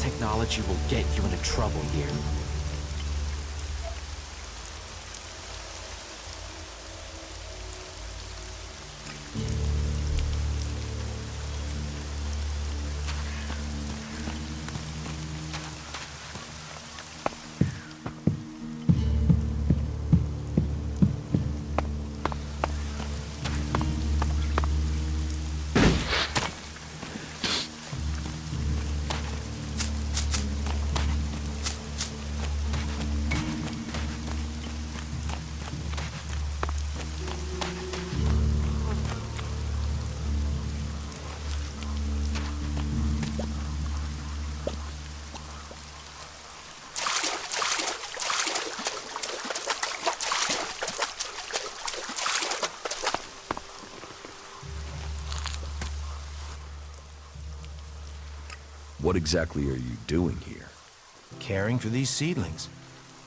technology will get you into trouble here. What exactly are you doing here? Caring for these seedlings.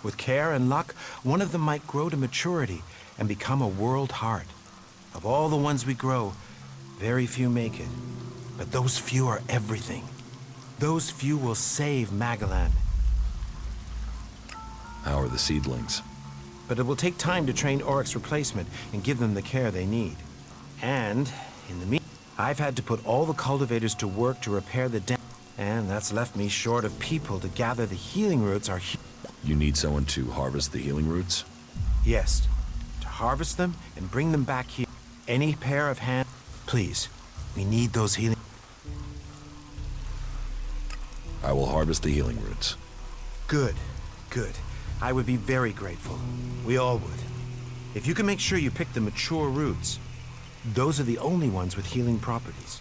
With care and luck, one of them might grow to maturity and become a world heart. Of all the ones we grow, very few make it. But those few are everything. Those few will save Magalan. How are the seedlings? But it will take time to train Oryx's replacement and give them the care they need. And, in the meantime, I've had to put all the cultivators to work to repair the dam. And that's left me short of people to gather the healing roots are You need someone to harvest the healing roots? Yes, to harvest them and bring them back here. Any pair of hands, please. We need those healing. I will harvest the healing roots. Good, good. I would be very grateful. We all would. If you can make sure you pick the mature roots, those are the only ones with healing properties.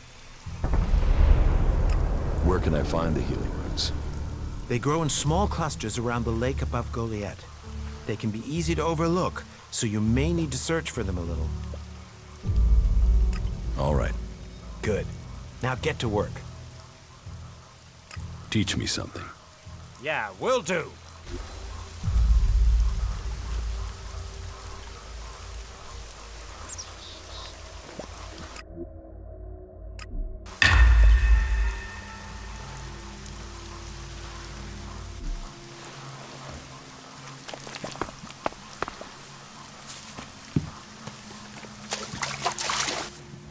Where can I find the healing roots? They grow in small clusters around the lake above Goliath. They can be easy to overlook, so you may need to search for them a little. All right. Good. Now get to work. Teach me something. Yeah, will do.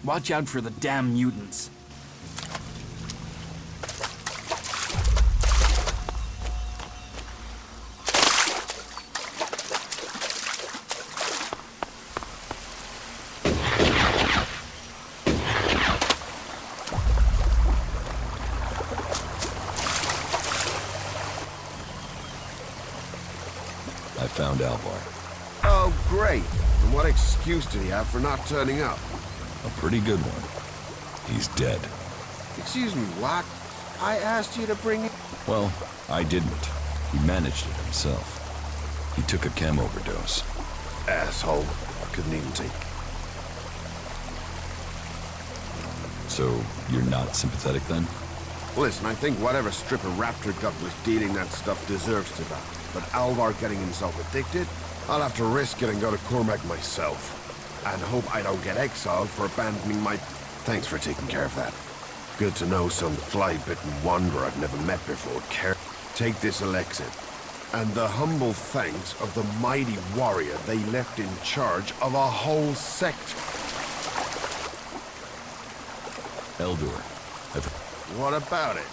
Watch out for the damn mutants. I found Alvar. Oh, great. And what excuse did he have for not turning up? A pretty good one. He's dead. Excuse me, what? I asked you to bring him... Well, I didn't. He managed it himself. He took a chem overdose. Asshole. Couldn't even take... So, you're not sympathetic then? Listen, I think whatever stripper Raptor gut was dealing that stuff deserves to die. But Alvar getting himself addicted, I'll have to risk it and go to Cormac myself. And hope I don't get exiled for abandoning my... Thanks for taking care of that. Good to know some fly-bitten wanderer I've never met before take this elixir. And the humble thanks of the mighty warrior they left in charge of a whole sect. Eldor, What about it?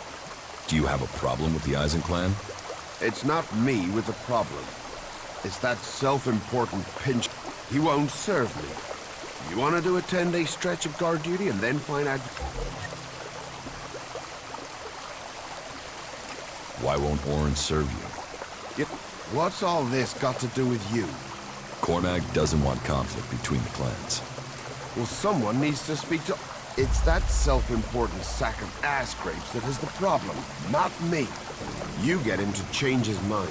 do you have a problem with the Eisen clan? It's not me with the problem. It's that self-important pinch. He won't serve me. You want to do a 10-day stretch of guard duty and then find out... Why won't Orin serve you? What's all this got to do with you? Cormac doesn't want conflict between the clans. Well, someone needs to speak to... It's that self-important sack of ass grapes that is the problem, not me. You get him to change his mind.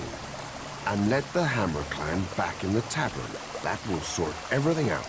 And let the Hammer clan back in the tavern. That will sort everything out.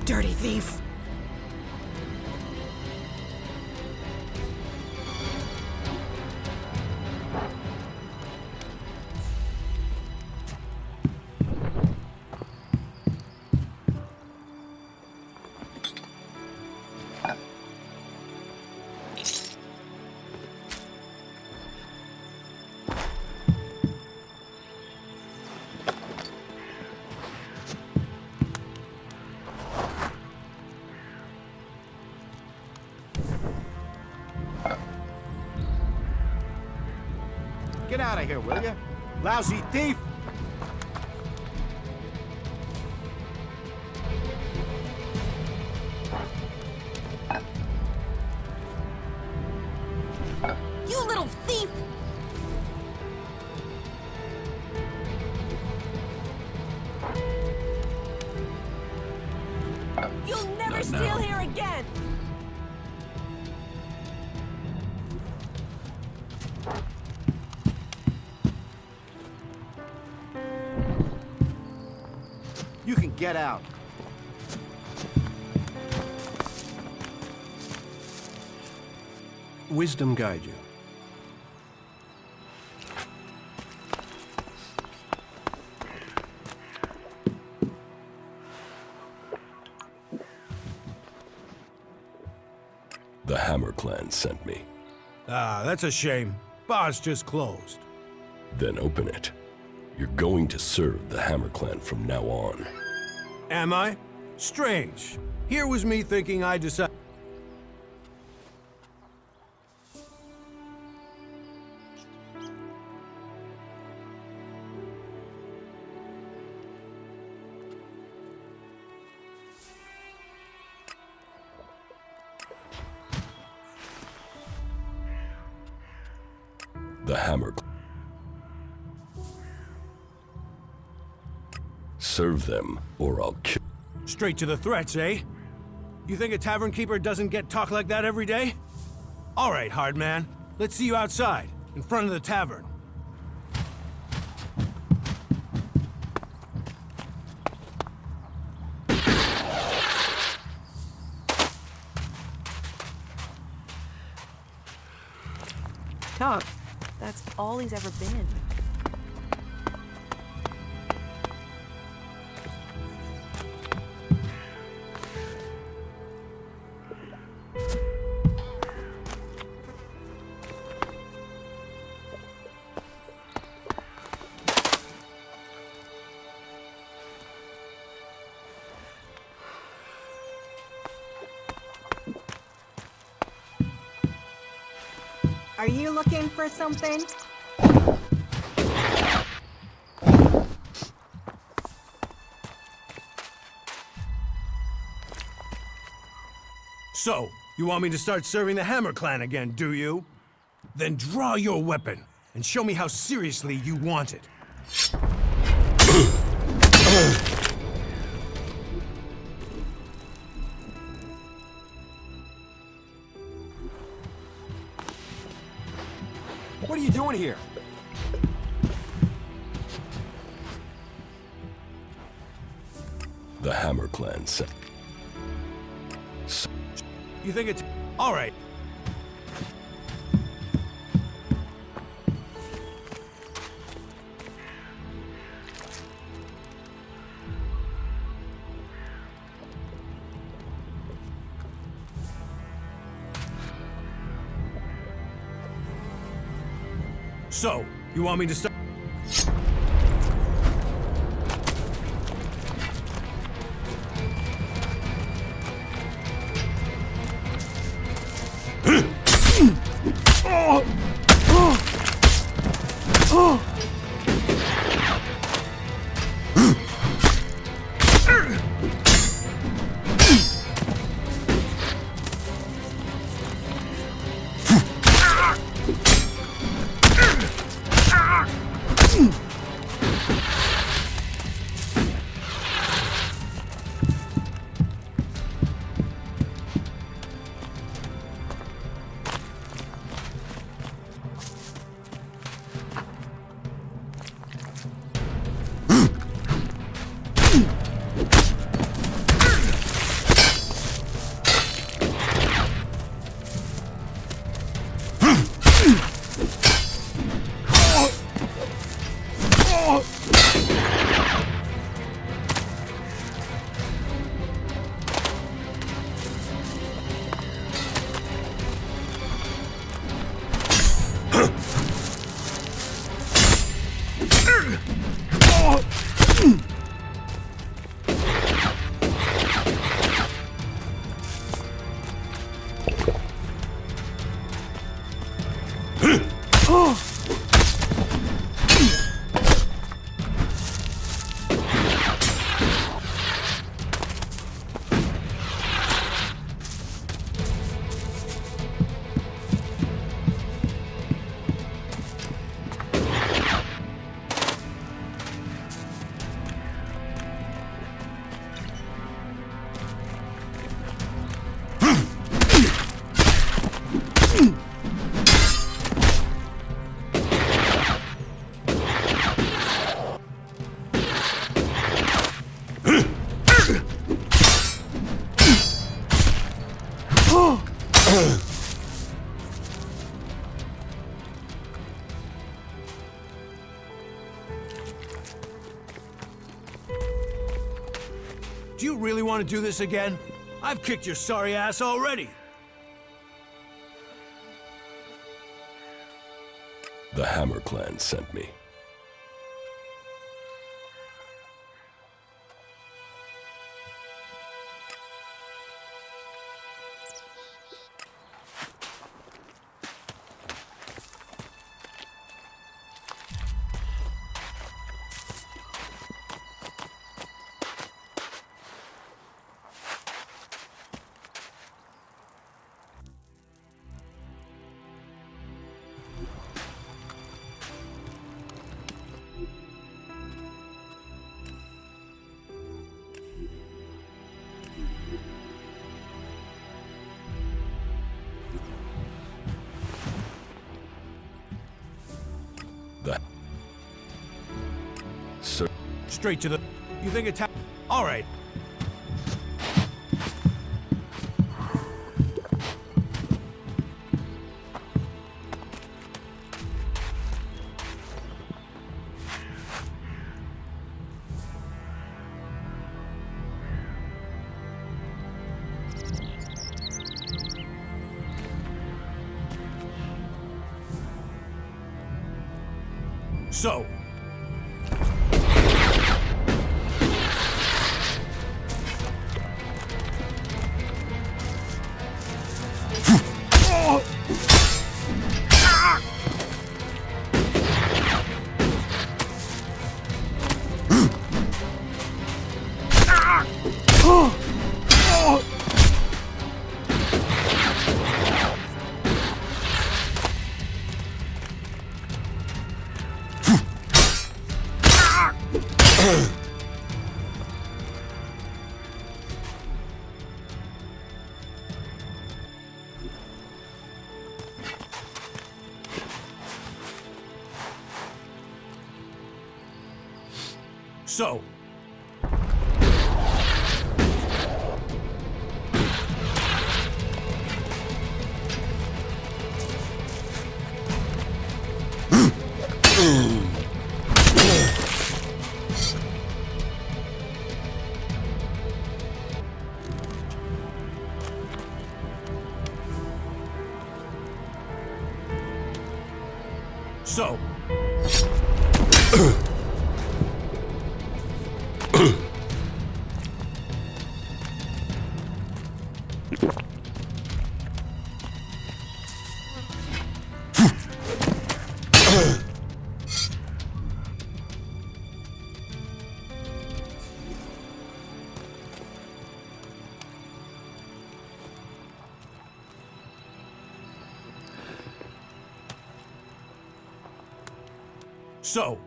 dirty thief! Get out of here, will you? Lousy thief! You little thief! You'll never Not steal now. here again! You can get out. Wisdom guide you. The Hammer Clan sent me. Ah, that's a shame. Bar's just closed. Then open it. You're going to serve the Hammer Clan from now on. Am I? Strange. Here was me thinking I decided. The Hammer. Serve them, or I'll kill. Straight to the threats, eh? You think a tavern keeper doesn't get talk like that every day? All right, hard man. Let's see you outside, in front of the tavern. Talk. That's all he's ever been. Are you looking for something? So, you want me to start serving the Hammer Clan again, do you? Then draw your weapon, and show me how seriously you want it. What are you doing here? The Hammer Clan sent. You think it's... All right. So, you want me to start? Do you really want to do this again? I've kicked your sorry ass already. The Hammer Clan sent me. Sir. Straight to the... You think it's... All right. So... So... So... So... So...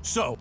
So...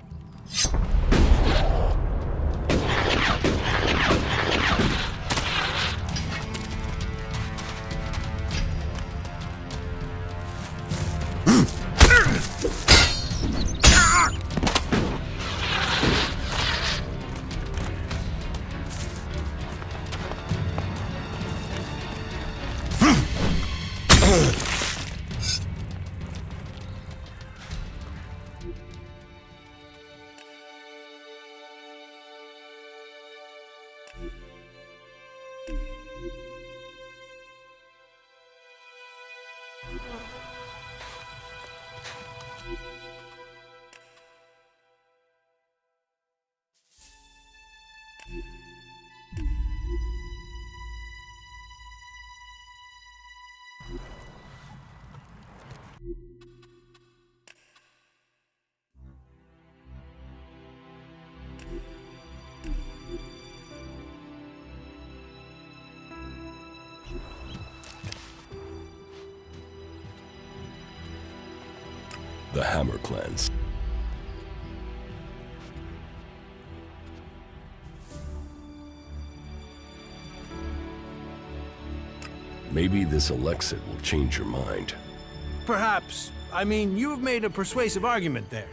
The Hammer Clans. Maybe this Elexit will change your mind. Perhaps. I mean, you've made a persuasive argument there.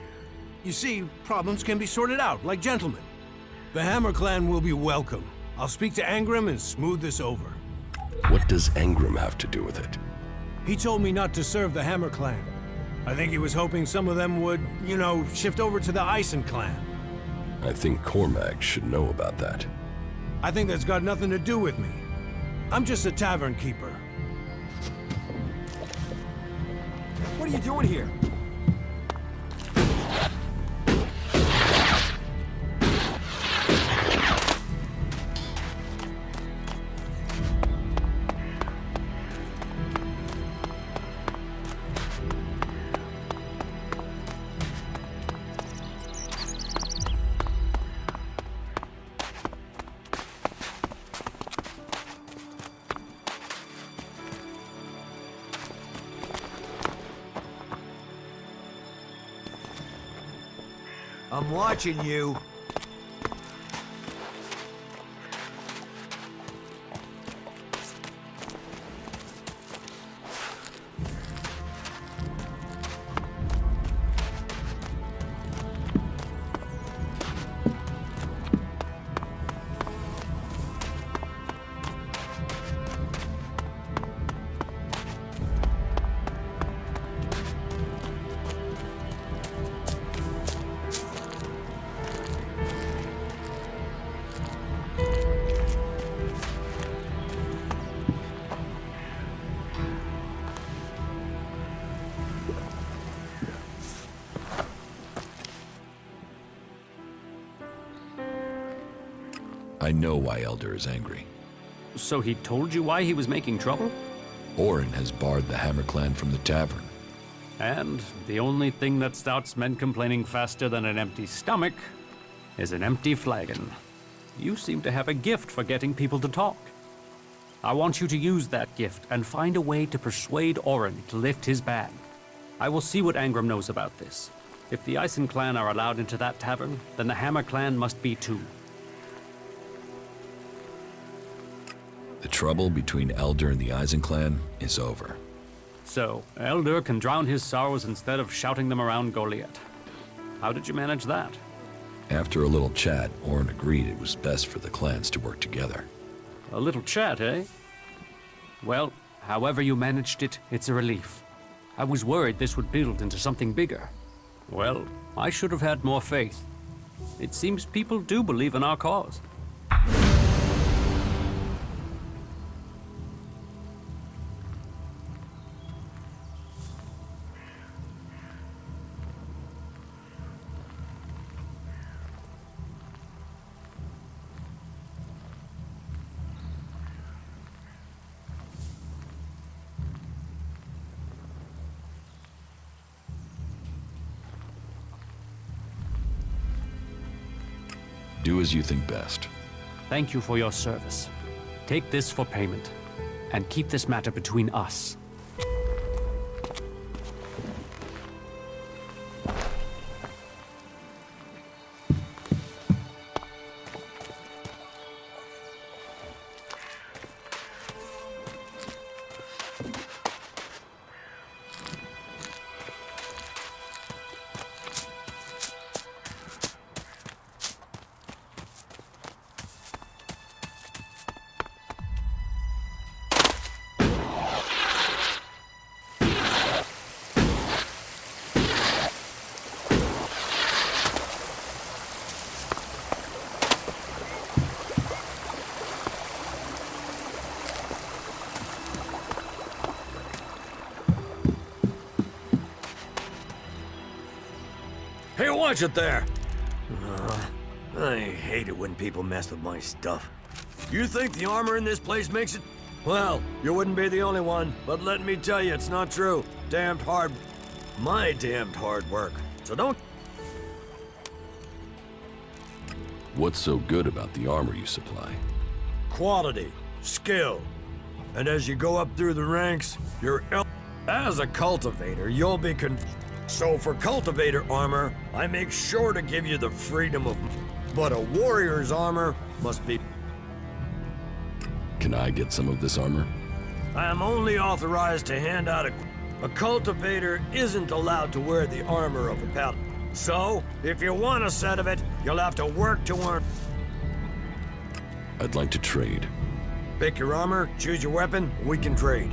You see, problems can be sorted out, like gentlemen. The Hammer Clan will be welcome. I'll speak to Angram and smooth this over. What does Angram have to do with it? He told me not to serve the Hammer Clan. I think he was hoping some of them would, you know, shift over to the Eisen Clan. I think Cormac should know about that. I think that's got nothing to do with me. I'm just a tavern keeper. What are you doing here? I'm watching you. I know why Elder is angry. So he told you why he was making trouble? Orin has barred the Hammer Clan from the tavern. And the only thing that starts men complaining faster than an empty stomach is an empty flagon. You seem to have a gift for getting people to talk. I want you to use that gift and find a way to persuade Orin to lift his ban. I will see what Angram knows about this. If the Eisen Clan are allowed into that tavern, then the Hammer Clan must be too. The trouble between Elder and the Eisen Clan is over. So, Elder can drown his sorrows instead of shouting them around Goliath. How did you manage that? After a little chat, Orin agreed it was best for the clans to work together. A little chat, eh? Well, however you managed it, it's a relief. I was worried this would build into something bigger. Well, I should have had more faith. It seems people do believe in our cause. Do as you think best. Thank you for your service. Take this for payment, and keep this matter between us. Hey, watch it there! I hate it when people mess with my stuff. You think the armor in this place makes it? Well, you wouldn't be the only one, but let me tell you, it's not true. Damned hard. My damned hard work. So don't... What's so good about the armor you supply? Quality, skill. And as you go up through the ranks, as a cultivator, you'll be So for cultivator armor, I make sure to give you the freedom of... But a warrior's armor must be... Can I get some of this armor? I am only authorized to hand out a cultivator isn't allowed to wear the armor of a paladin. So, if you want a set of it, you'll have to work to earn... I'd like to trade. Pick your armor, choose your weapon, we can trade.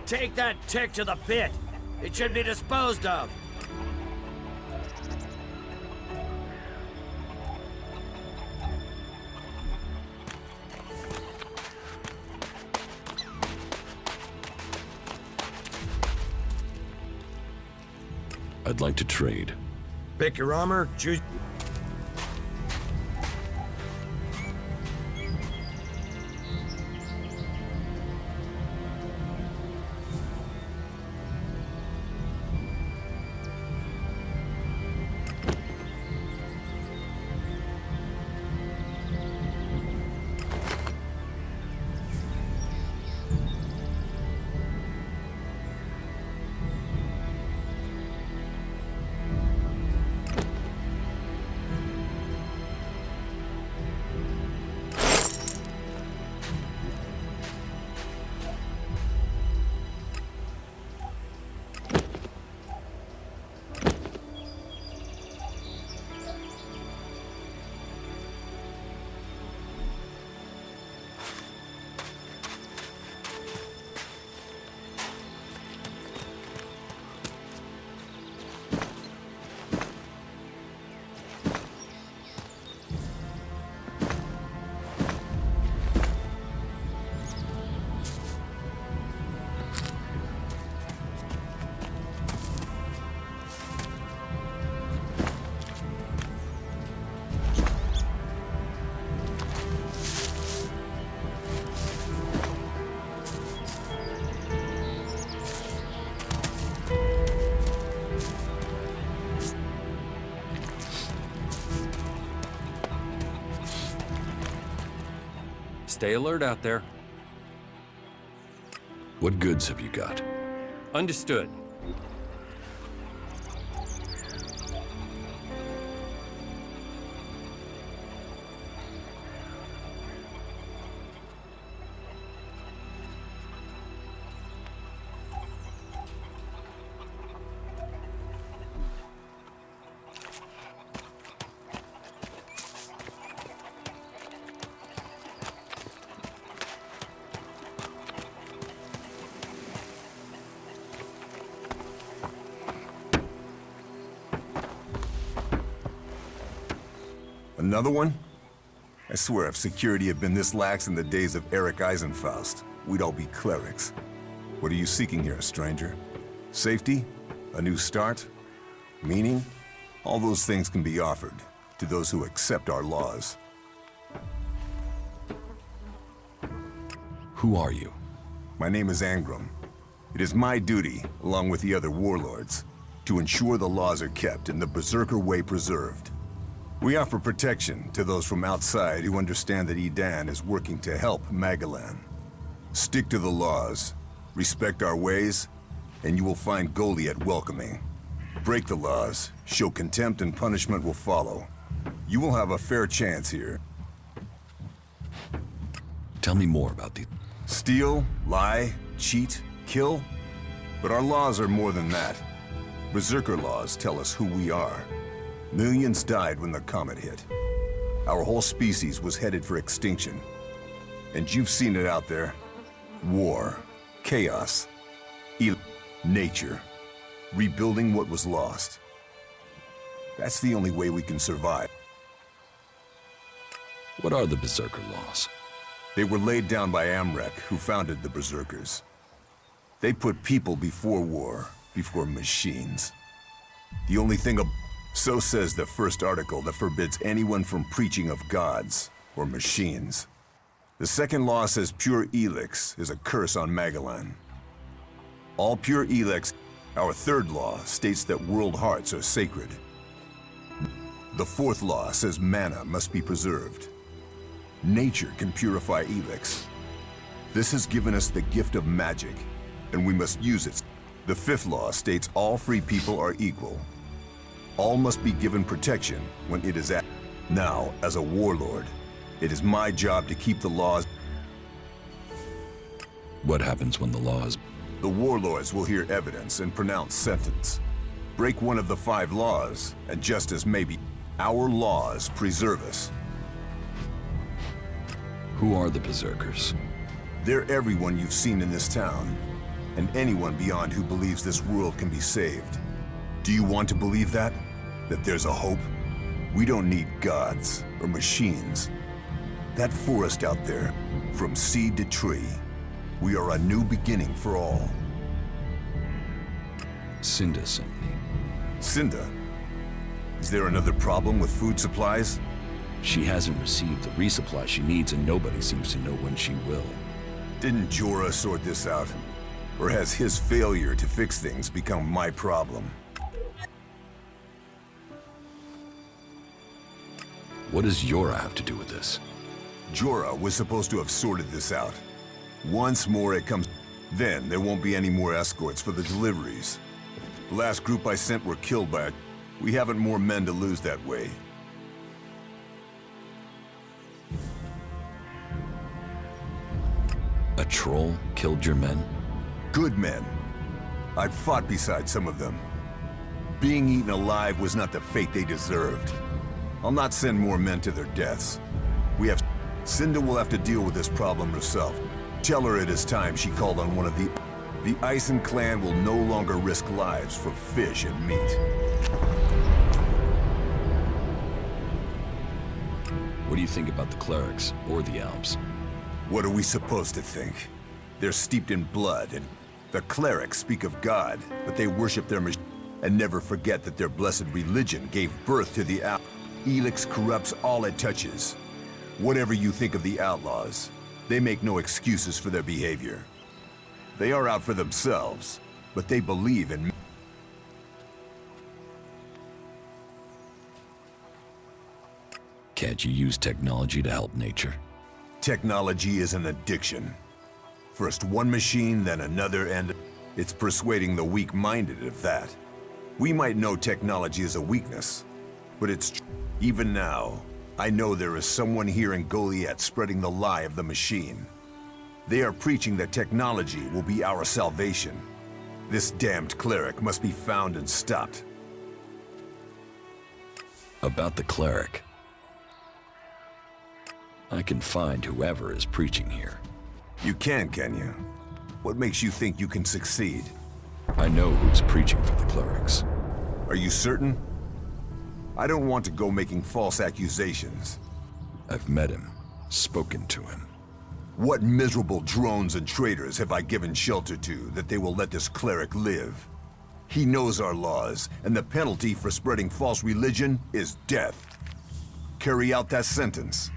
Take that tick to the pit. It should be disposed of. I'd like to trade. Pick your armor, choose... Stay alert out there. What goods have you got? Understood. Another one? I swear if security had been this lax in the days of Eric Eisenfaust, we'd all be clerics. What are you seeking here, stranger? Safety? A new start? Meaning? All those things can be offered to those who accept our laws. Who are you? My name is Angram. It is my duty, along with the other warlords, to ensure the laws are kept and the Berserker way preserved. We offer protection to those from outside who understand that Edan is working to help Magalan. Stick to the laws, respect our ways, and you will find Goliath welcoming. Break the laws, show contempt, and punishment will follow. You will have a fair chance here. Tell me more about these. Steal, lie, cheat, kill? But our laws are more than that. Berserker laws tell us who we are. Millions died when the comet hit. Our whole species was headed for extinction. And you've seen it out there. War, chaos, nature, rebuilding what was lost. That's the only way we can survive. What are the Berserker laws? They were laid down by Amrek, who founded the Berserkers. They put people before war, before machines. The only thing so says the first article that forbids anyone from preaching of gods or machines. The second law says pure Elex is a curse on Magalan. All pure Elex. Our third law states that world hearts are sacred. The fourth law says mana must be preserved. Nature can purify Elex. This has given us the gift of magic, and we must use it. The fifth law states all free people are equal. All must be given protection when it is at. Now, as a warlord, it is my job to keep the laws. What happens when the laws? The warlords will hear evidence and pronounce sentence. Break one of the 5 laws, and justice may be. Our laws preserve us. Who are the Berserkers? They're everyone you've seen in this town, and anyone beyond who believes this world can be saved. Do you want to believe that? That there's a hope? We don't need gods or machines. That forest out there, from seed to tree, we are a new beginning for all. Cinda sent me. Cinda? Is there another problem with food supplies? She hasn't received the resupply she needs, and nobody seems to know when she will. Didn't Jorah sort this out? Or has his failure to fix things become my problem? What does Jorah have to do with this? Jorah was supposed to have sorted this out. Once more it comes... Then there won't be any more escorts for the deliveries. The last group I sent were killed by it. We haven't more men to lose that way. A troll killed your men? Good men. I've fought beside some of them. Being eaten alive was not the fate they deserved. I'll not send more men to their deaths. We have... Cinda will have to deal with this problem herself. Tell her it is time she called on one of the... The Ison clan will no longer risk lives for fish and meat. What do you think about the clerics or the Alps? What are we supposed to think? They're steeped in blood, and the clerics speak of God, but they worship their machine and never forget that their blessed religion gave birth to the Alps. Elex corrupts all it touches. Whatever you think of the outlaws, they make no excuses for their behavior. They are out for themselves, but they believe in... Can't you use technology to help nature? Technology is an addiction. First one machine, then another, and it's persuading the weak-minded of that. We might know technology is a weakness, but even now, I know there is someone here in Goliath spreading the lie of the machine. They are preaching that technology will be our salvation. This damned cleric must be found and stopped. About the cleric. I can find whoever is preaching here. You can you? What makes you think you can succeed? I know who's preaching for the clerics. Are you certain? I don't want to go making false accusations. I've met him, spoken to him. What miserable drones and traitors have I given shelter to that they will let this cleric live? He knows our laws, and the penalty for spreading false religion is death. Carry out that sentence.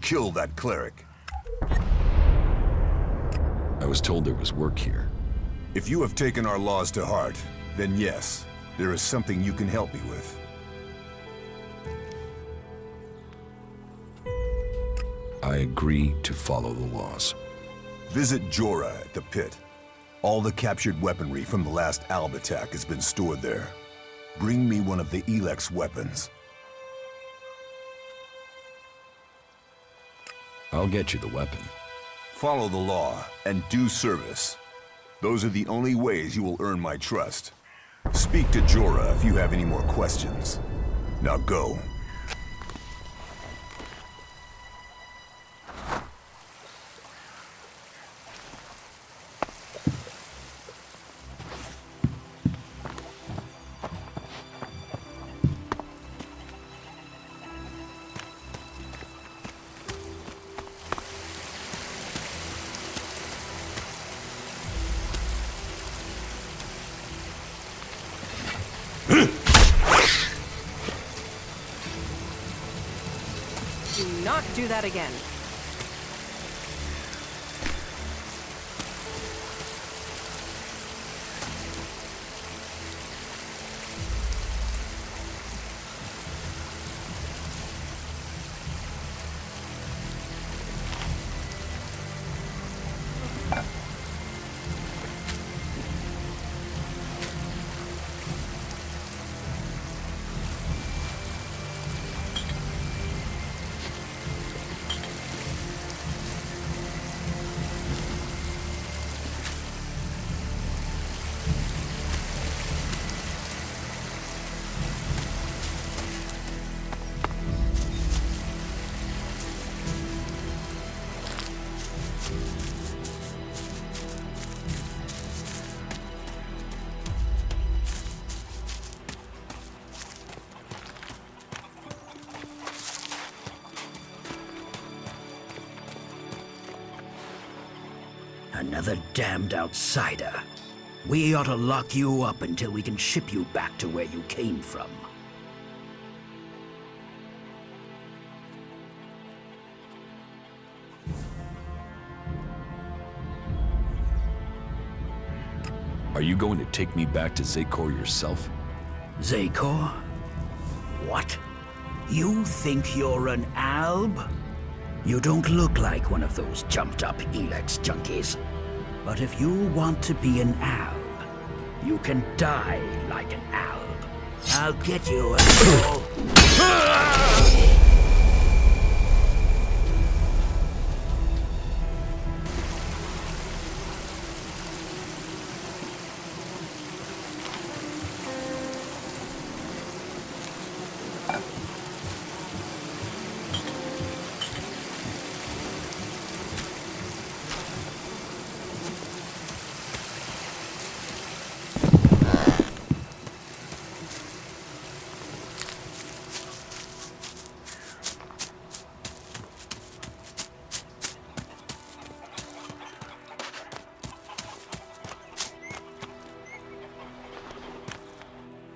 Kill that cleric. I was told there was work here. If you have taken our laws to heart, then yes, there is something you can help me with. I agree to follow the laws. Visit Jorah at the pit. All the captured weaponry from the last Alb attack has been stored there. Bring me one of the Elex weapons. I'll get you the weapon. Follow the law and do service. Those are the only ways you will earn my trust. Speak to Jorah if you have any more questions. Now go. Do not do that again. Another damned outsider. We ought to lock you up until we can ship you back to where you came from. Are you going to take me back to Zakor yourself? Zakor? What? You think you're an Alb? You don't look like one of those jumped-up Elex junkies. But if you want to be an Alb, you can die like an Alb. I'll get you, asshole!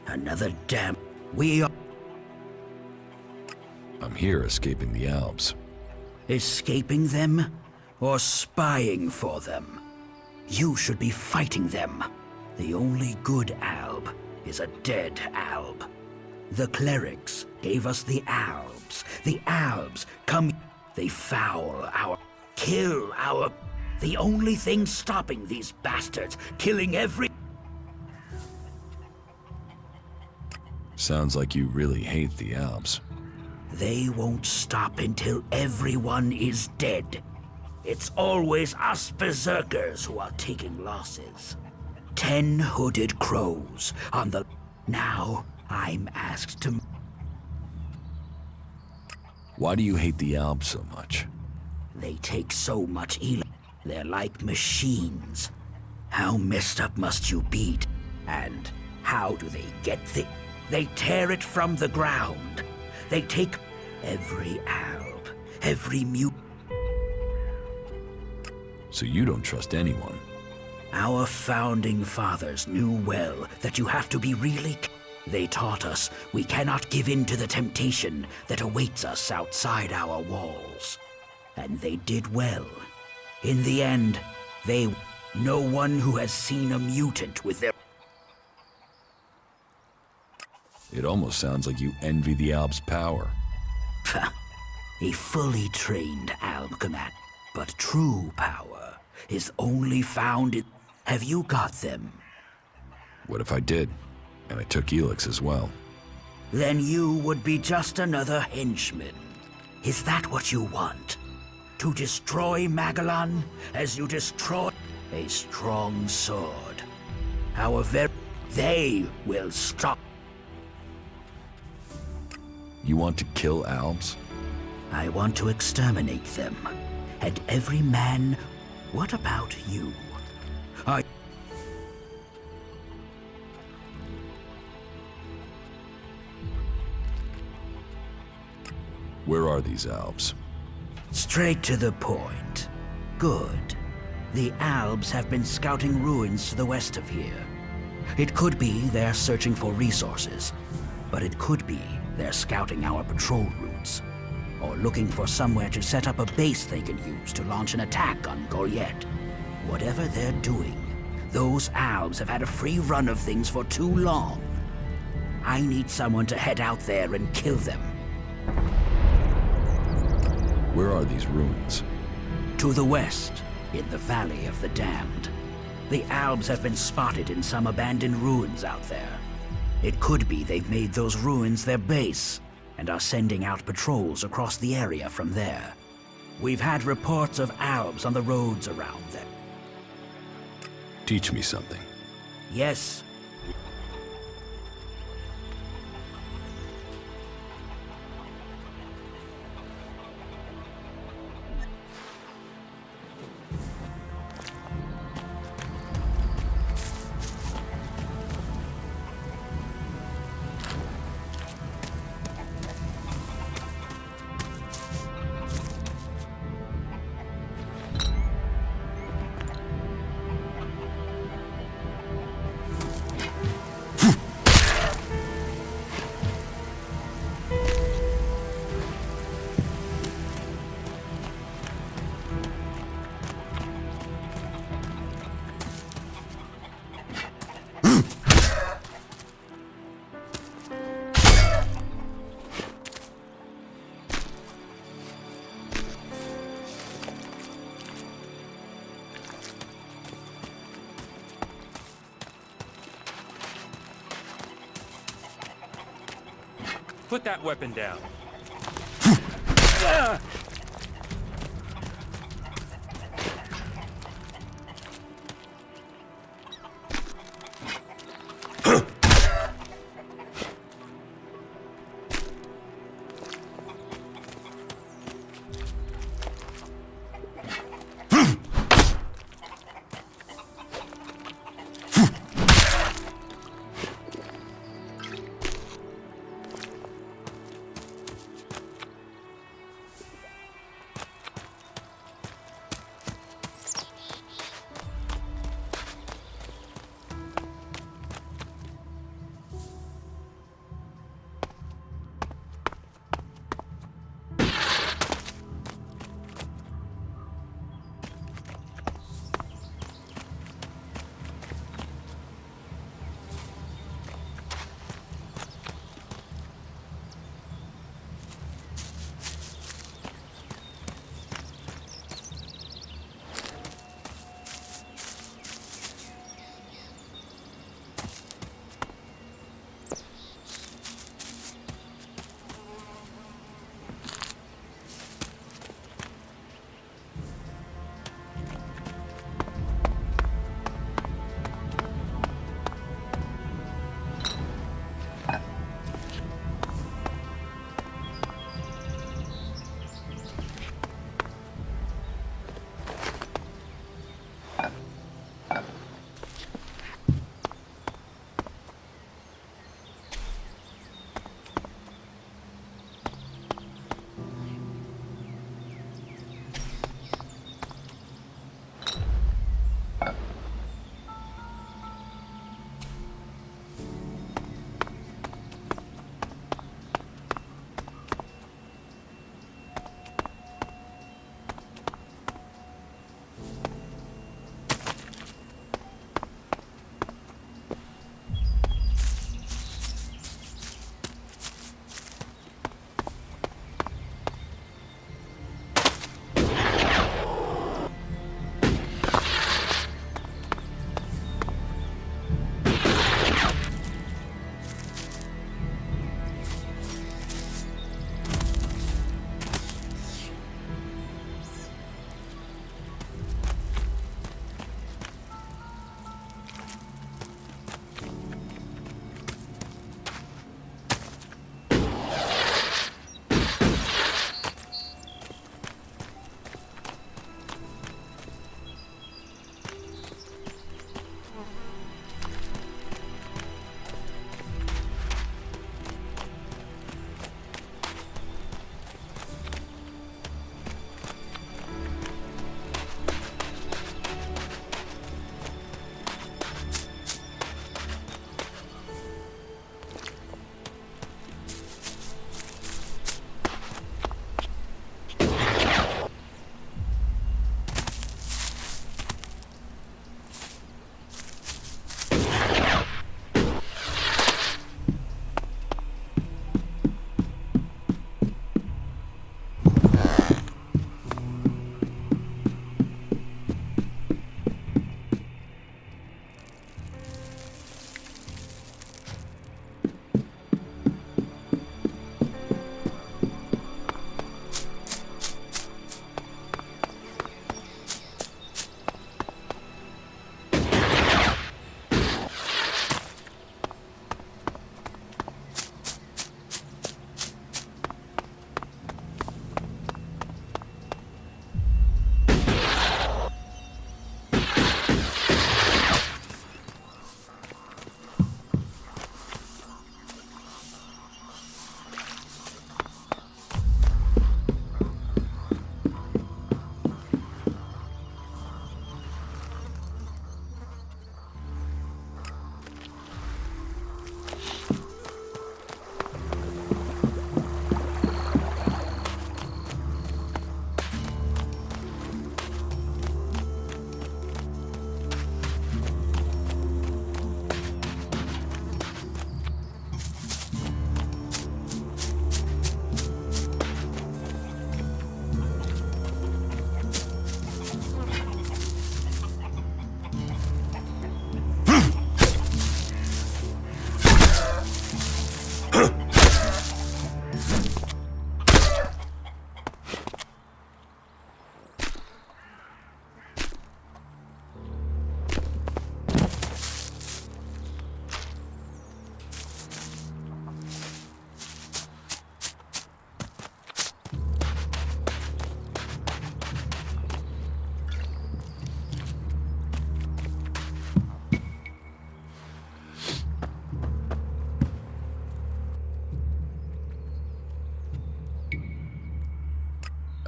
Another damn... We are... I'm here escaping the Alps. Escaping them? Or spying for them? You should be fighting them. The only good Alb is a dead Alb. The clerics gave us the Albs. The Albs come... They foul our... kill our... The only thing stopping these bastards, killing every... Sounds like you really hate the Alps. They won't stop until everyone is dead. It's always us berserkers who are taking losses. 10 hooded crows on the... Now, I'm asked to... Why do you hate the Alps so much? They take so much They're like machines. How messed up must you be? And how do they get They tear it from the ground. They take every alb, every So you don't trust anyone? Our founding fathers knew well that you have to be really... They taught us we cannot give in to the temptation that awaits us outside our walls. And they did well. In the end, no one who has seen a mutant with their... It almost sounds like you envy the Alps' power. A fully trained alb command. But true power is only found in... Have you got them? What if I did? And I took Elex as well. Then you would be just another henchman. Is that what you want? To destroy Magellan as you destroy a strong sword? They will stop. You want to kill Alps? I want to exterminate them. And every man... What about you? Where are these Alps? Straight to the point. Good. The Alps have been scouting ruins to the west of here. It could be they're searching for resources, but it could be they're scouting our patrol routes, or looking for somewhere to set up a base they can use to launch an attack on Goliath. Whatever they're doing, those Alps have had a free run of things for too long. I need someone to head out there and kill them. Where are these ruins? To the west, in the Valley of the Damned. The Alps have been spotted in some abandoned ruins out there. It could be they've made those ruins their base, and are sending out patrols across the area from there. We've had reports of Alps on the roads around them. Teach me something. Yes. Put that weapon down.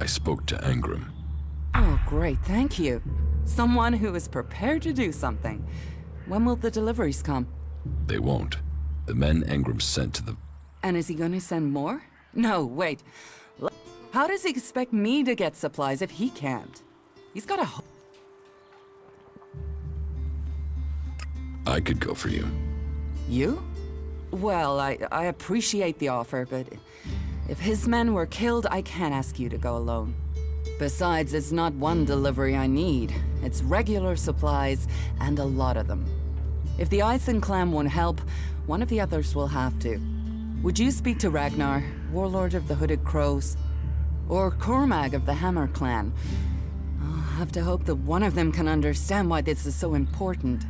I spoke to Angram. Oh, great, thank you. Someone who is prepared to do something. When will the deliveries come? They won't. The men Angram sent to the... And is he gonna send more? No, wait. How does he expect me to get supplies if he can't? He's got a... I could go for you. You? Well, I appreciate the offer, but if his men were killed, I can't ask you to go alone. Besides, it's not one delivery I need. It's regular supplies, and a lot of them. If the Ison clan won't help, one of the others will have to. Would you speak to Ragnar, warlord of the Hooded Crows? Or Cormag of the Hammer clan? I'll have to hope that one of them can understand why this is so important.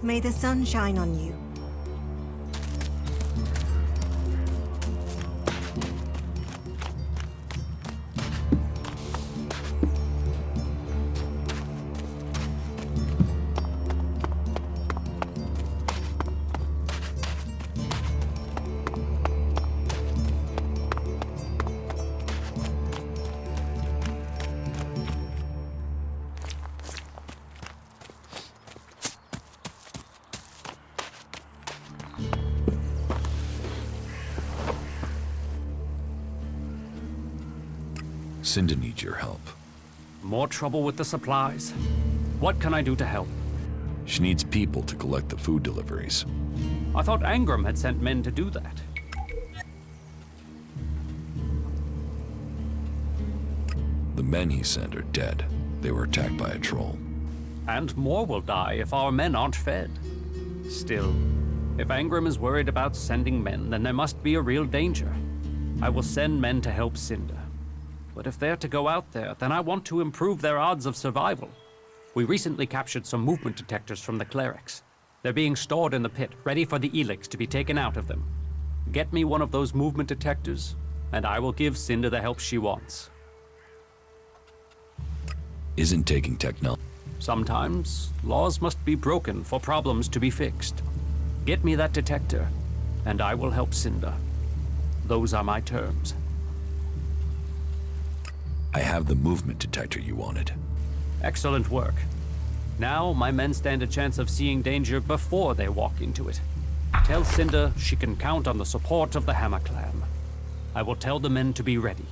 May the sun shine on you. Cinda needs your help. More trouble with the supplies? What can I do to help? She needs people to collect the food deliveries. I thought Angram had sent men to do that. The men he sent are dead. They were attacked by a troll. And more will die if our men aren't fed. Still, if Angram is worried about sending men, then there must be a real danger. I will send men to help Cinda. But if they're to go out there, then I want to improve their odds of survival. We recently captured some movement detectors from the clerics. They're being stored in the pit, ready for the Elex to be taken out of them. Get me one of those movement detectors, and I will give Cinda the help she wants. Isn't taking technology. Sometimes, laws must be broken for problems to be fixed. Get me that detector, and I will help Cinda. Those are my terms. I have the movement detector you wanted. Excellent work. Now, my men stand a chance of seeing danger before they walk into it. Tell Cinda she can count on the support of the Hammer clan. I will tell the men to be ready.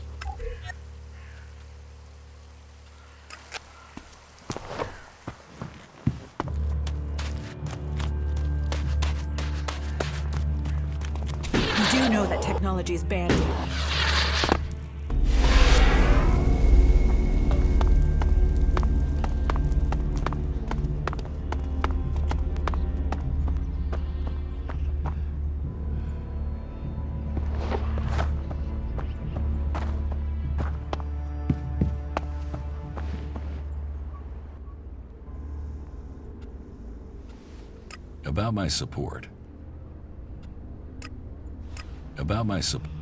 You do know that technology is banned here. About my support. About my support.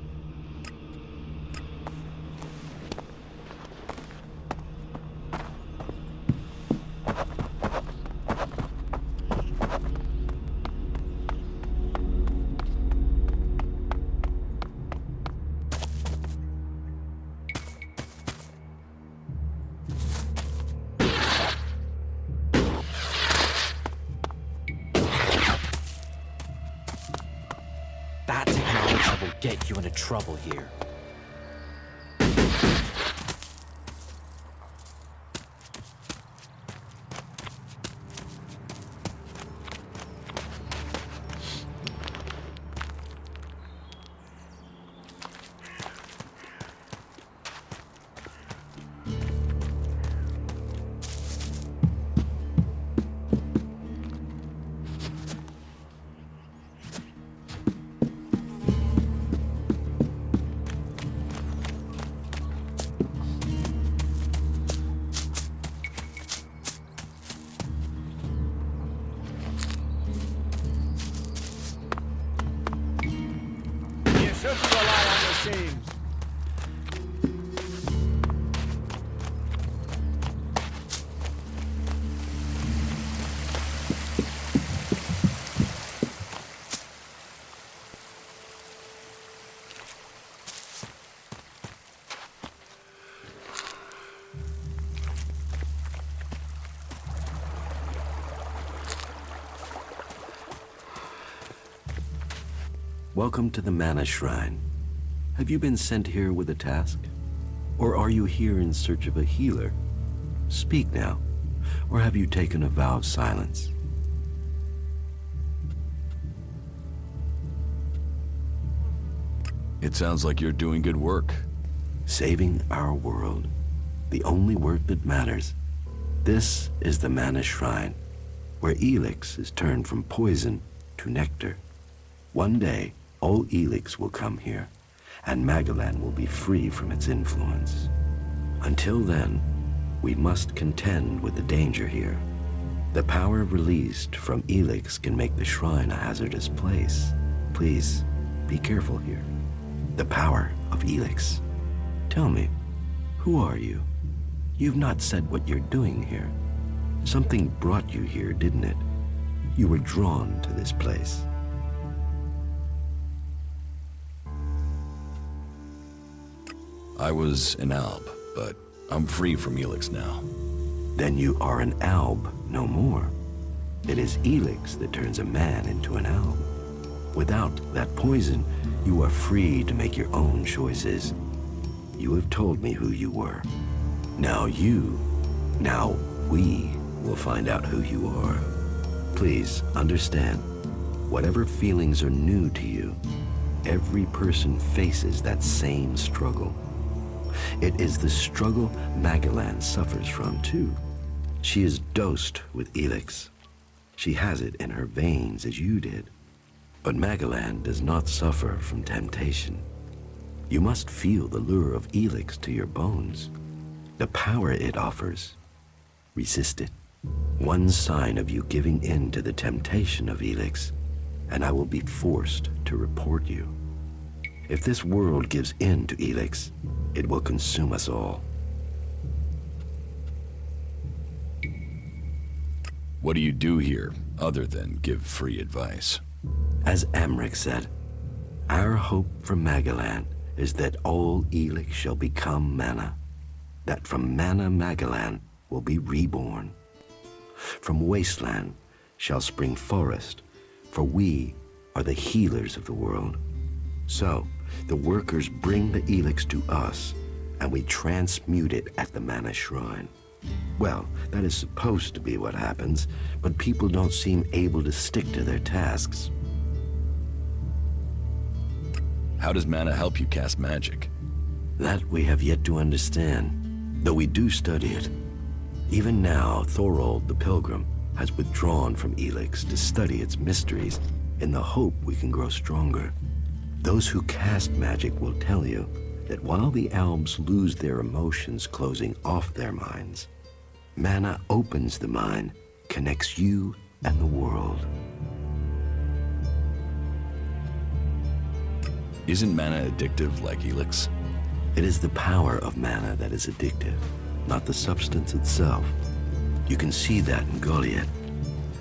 That technology will get you into trouble here. Welcome to the Mana Shrine. Have you been sent here with a task? Or are you here in search of a healer? Speak now, or have you taken a vow of silence? It sounds like you're doing good work. Saving our world. The only work that matters. This is the Mana Shrine, where Elex is turned from poison to nectar. One day, all Elex will come here, and Magalan will be free from its influence. Until then, we must contend with the danger here. The power released from Elex can make the shrine a hazardous place. Please, be careful here. The power of Elex. Tell me, who are you? You've not said what you're doing here. Something brought you here, didn't it? You were drawn to this place. I was an alb, but I'm free from Elex now. Then you are an alb no more. It is Elex that turns a man into an alb. Without that poison, you are free to make your own choices. You have told me who you were. Now we will find out who you are. Please understand, whatever feelings are new to you, every person faces that same struggle. It is the struggle Magalan suffers from too. She is dosed with Elex. She has it in her veins as you did. But Magalan does not suffer from temptation. You must feel the lure of Elex to your bones. The power it offers. Resist it. One sign of you giving in to the temptation of Elex, and I will be forced to report you. If this world gives in to Elex, it will consume us all. What do you do here, other than give free advice? As Amric said, our hope for Magalan is that all Elex shall become mana. That from mana Magalan will be reborn. From wasteland shall spring forest, for we are the healers of the world. So, the workers bring the Elex to us, and we transmute it at the Mana Shrine. Well, that is supposed to be what happens, but people don't seem able to stick to their tasks. How does mana help you cast magic? That we have yet to understand, though we do study it. Even now, Thorold the Pilgrim has withdrawn from Elex to study its mysteries in the hope we can grow stronger. Those who cast magic will tell you that while the Albs lose their emotions closing off their minds, mana opens the mind, connects you and the world. Isn't mana addictive like Elex? It is the power of mana that is addictive, not the substance itself. You can see that in Goliath.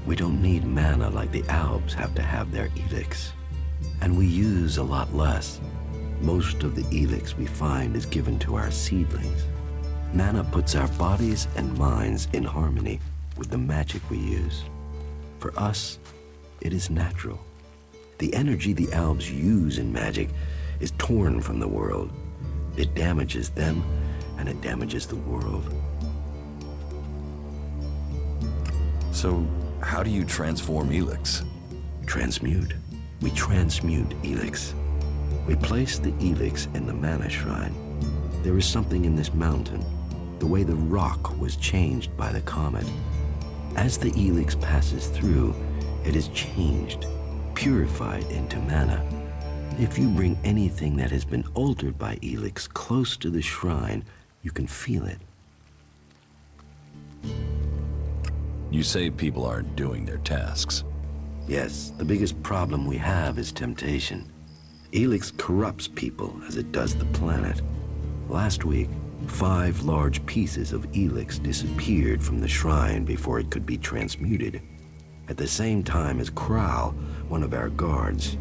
We don't need mana like the Albs have to have their Elex. And we use a lot less. Most of the Elex we find is given to our seedlings. Mana puts our bodies and minds in harmony with the magic we use. For us, it is natural. The energy the Albs use in magic is torn from the world. It damages them, and it damages the world. So, how do you transform Elex? Transmute. We transmute Elex. We place the Elex in the Mana Shrine. There is something in this mountain, the way the rock was changed by the comet. As the Elex passes through, it is changed, purified into mana. If you bring anything that has been altered by Elex close to the shrine, you can feel it. You say people aren't doing their tasks. Yes, the biggest problem we have is temptation. Elex corrupts people as it does the planet. Last week, 5 large pieces of Elex disappeared from the shrine before it could be transmuted. At the same time as Kral, one of our guards.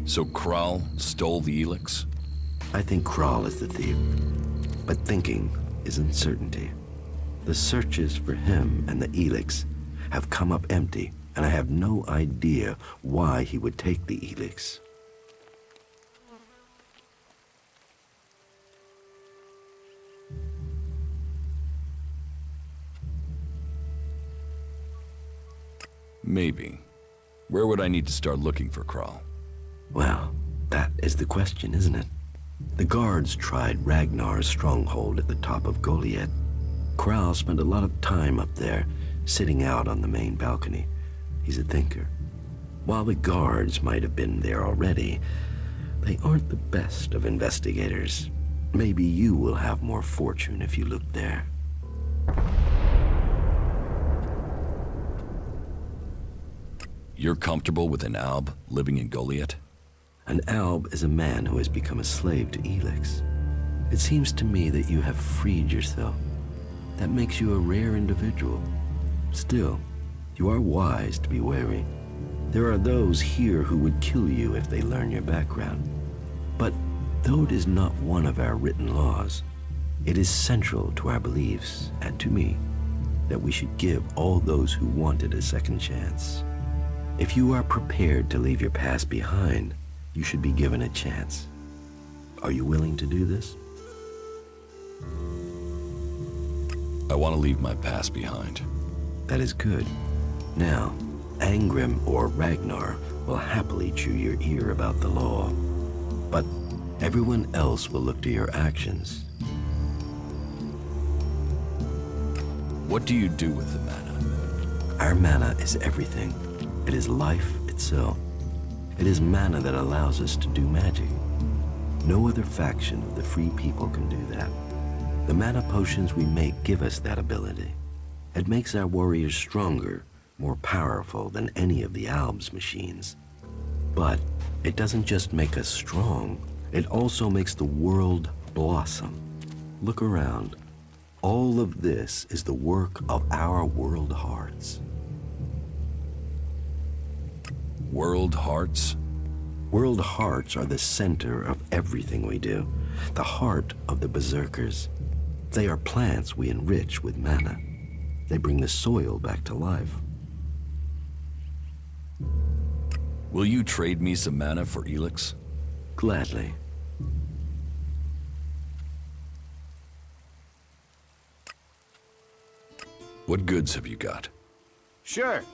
So Kral stole the Elex? I think Kral is the thief. But thinking is uncertainty. The searches for him and the Elex have come up empty, and I have no idea why he would take the Elex. Maybe. Where would I need to start looking for Kral? Well, that is the question, isn't it? The guards tried Ragnar's stronghold at the top of Goliath. Kral spent a lot of time up there, sitting out on the main balcony. He's a thinker. While the guards might have been there already, they aren't the best of investigators. Maybe you will have more fortune if you look there. You're comfortable with an Alb living in Goliath? An Alb is a man who has become a slave to Elex. It seems to me that you have freed yourself. That makes you a rare individual. Still, you are wise to be wary. There are those here who would kill you if they learn your background. But though it is not one of our written laws, it is central to our beliefs and to me that we should give all those who want it a second chance. If you are prepared to leave your past behind, you should be given a chance. Are you willing to do this? I want to leave my past behind. That is good. Now, Angrim or Ragnar will happily chew your ear about the law. But everyone else will look to your actions. What do you do with the mana? Our mana is everything. It is life itself. It is mana that allows us to do magic. No other faction of the free people can do that. The mana potions we make give us that ability. It makes our warriors stronger, more powerful than any of the Alb's machines. But it doesn't just make us strong, it also makes the world blossom. Look around. All of this is the work of our world hearts. World hearts? World hearts are the center of everything we do, the heart of the berserkers. They are plants we enrich with mana. They bring the soil back to life. Will you trade me some mana for Elex? Gladly. What goods have you got? Sure.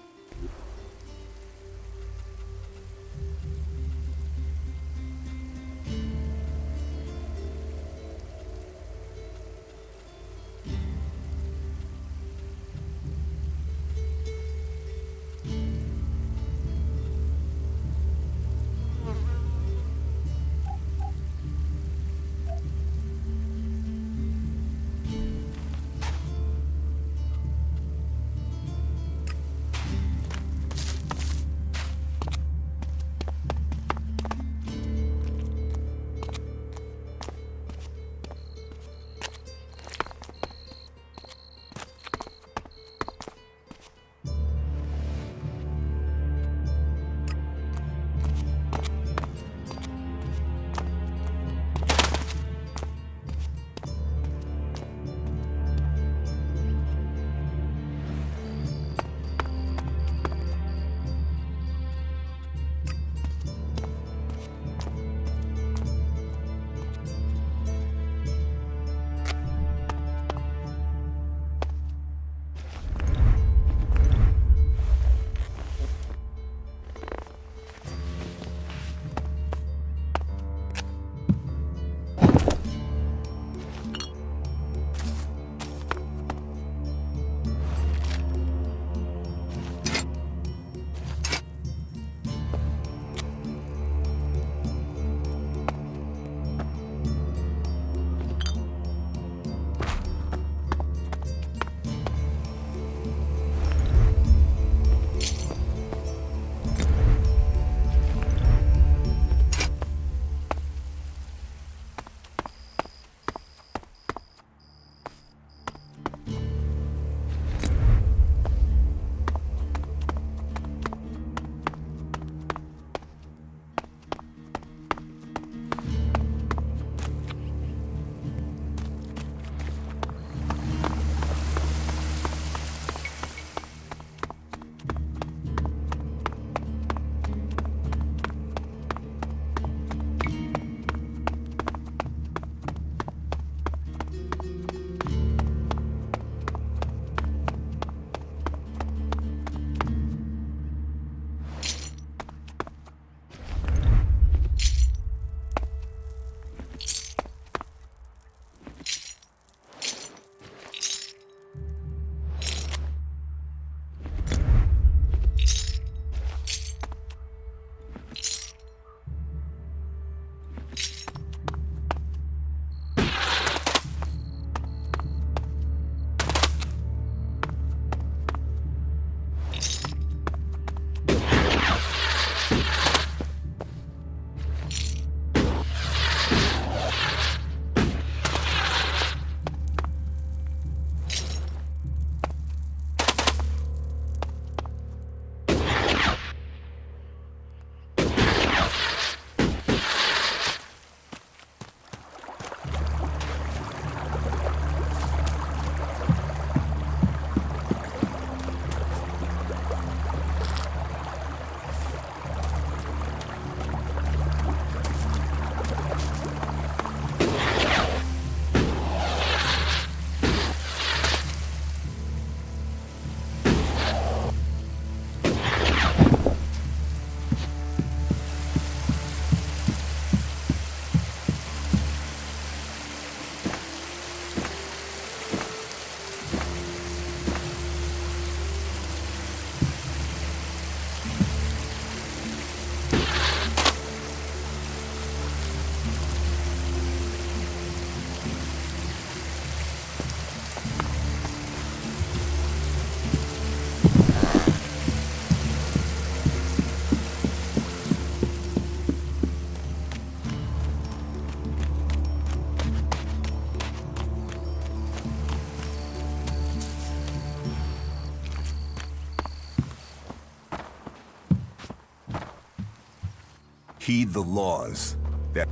Heed the laws. That...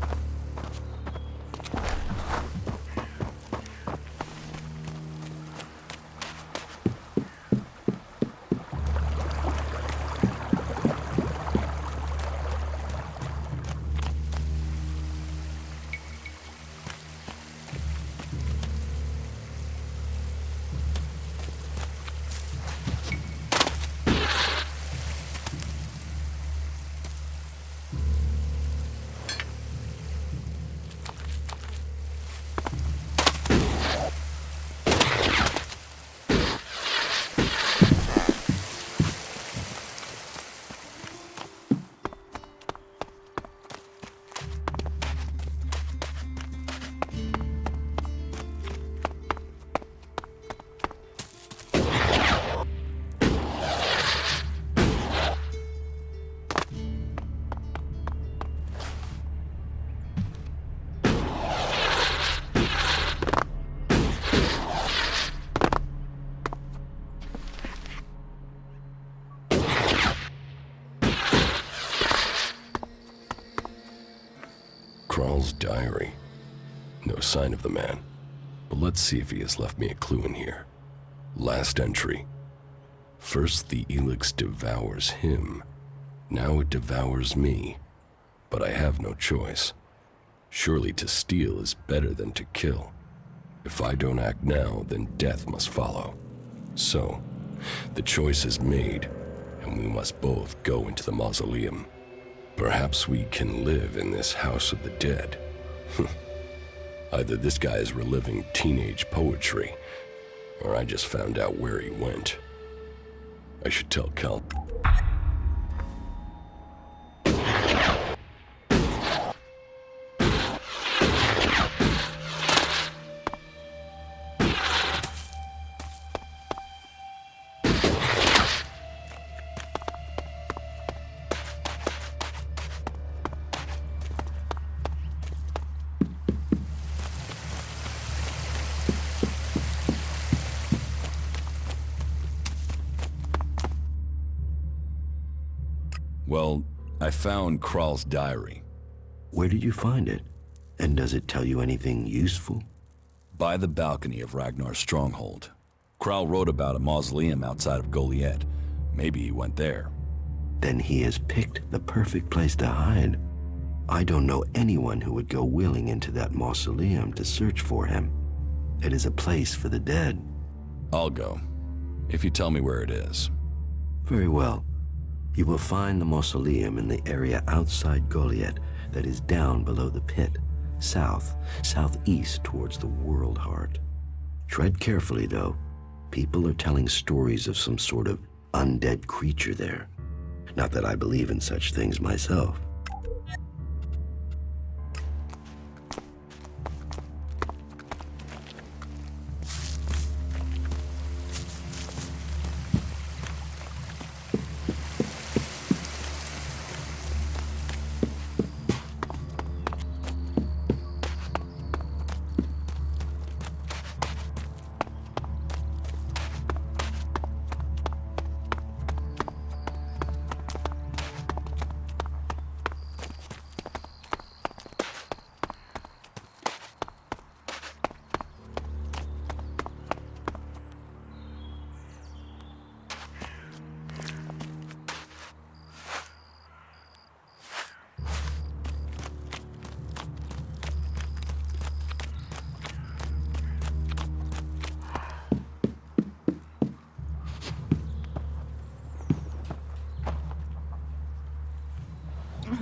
Kral's diary. No sign of the man. But let's see if he has left me a clue in here. Last entry. First the Elex devours him. Now it devours me. But I have no choice. Surely to steal is better than to kill. If I don't act now, then death must follow. So, the choice is made, and we must both go into the mausoleum. Perhaps we can live in this house of the dead. Either this guy is reliving teenage poetry, or I just found out where he went. I should tell Cal. Well, I found Kral's diary. Where did you find it? And does it tell you anything useful? By the balcony of Ragnar's stronghold. Kral wrote about a mausoleum outside of Goliath. Maybe he went there. Then he has picked the perfect place to hide. I don't know anyone who would go willing into that mausoleum to search for him. It is a place for the dead. I'll go, if you tell me where it is. Very well. You will find the mausoleum in the area outside Goliath that is down below the pit, southeast towards the world heart. Tread carefully, though. People are telling stories of some sort of undead creature there. Not that I believe in such things myself.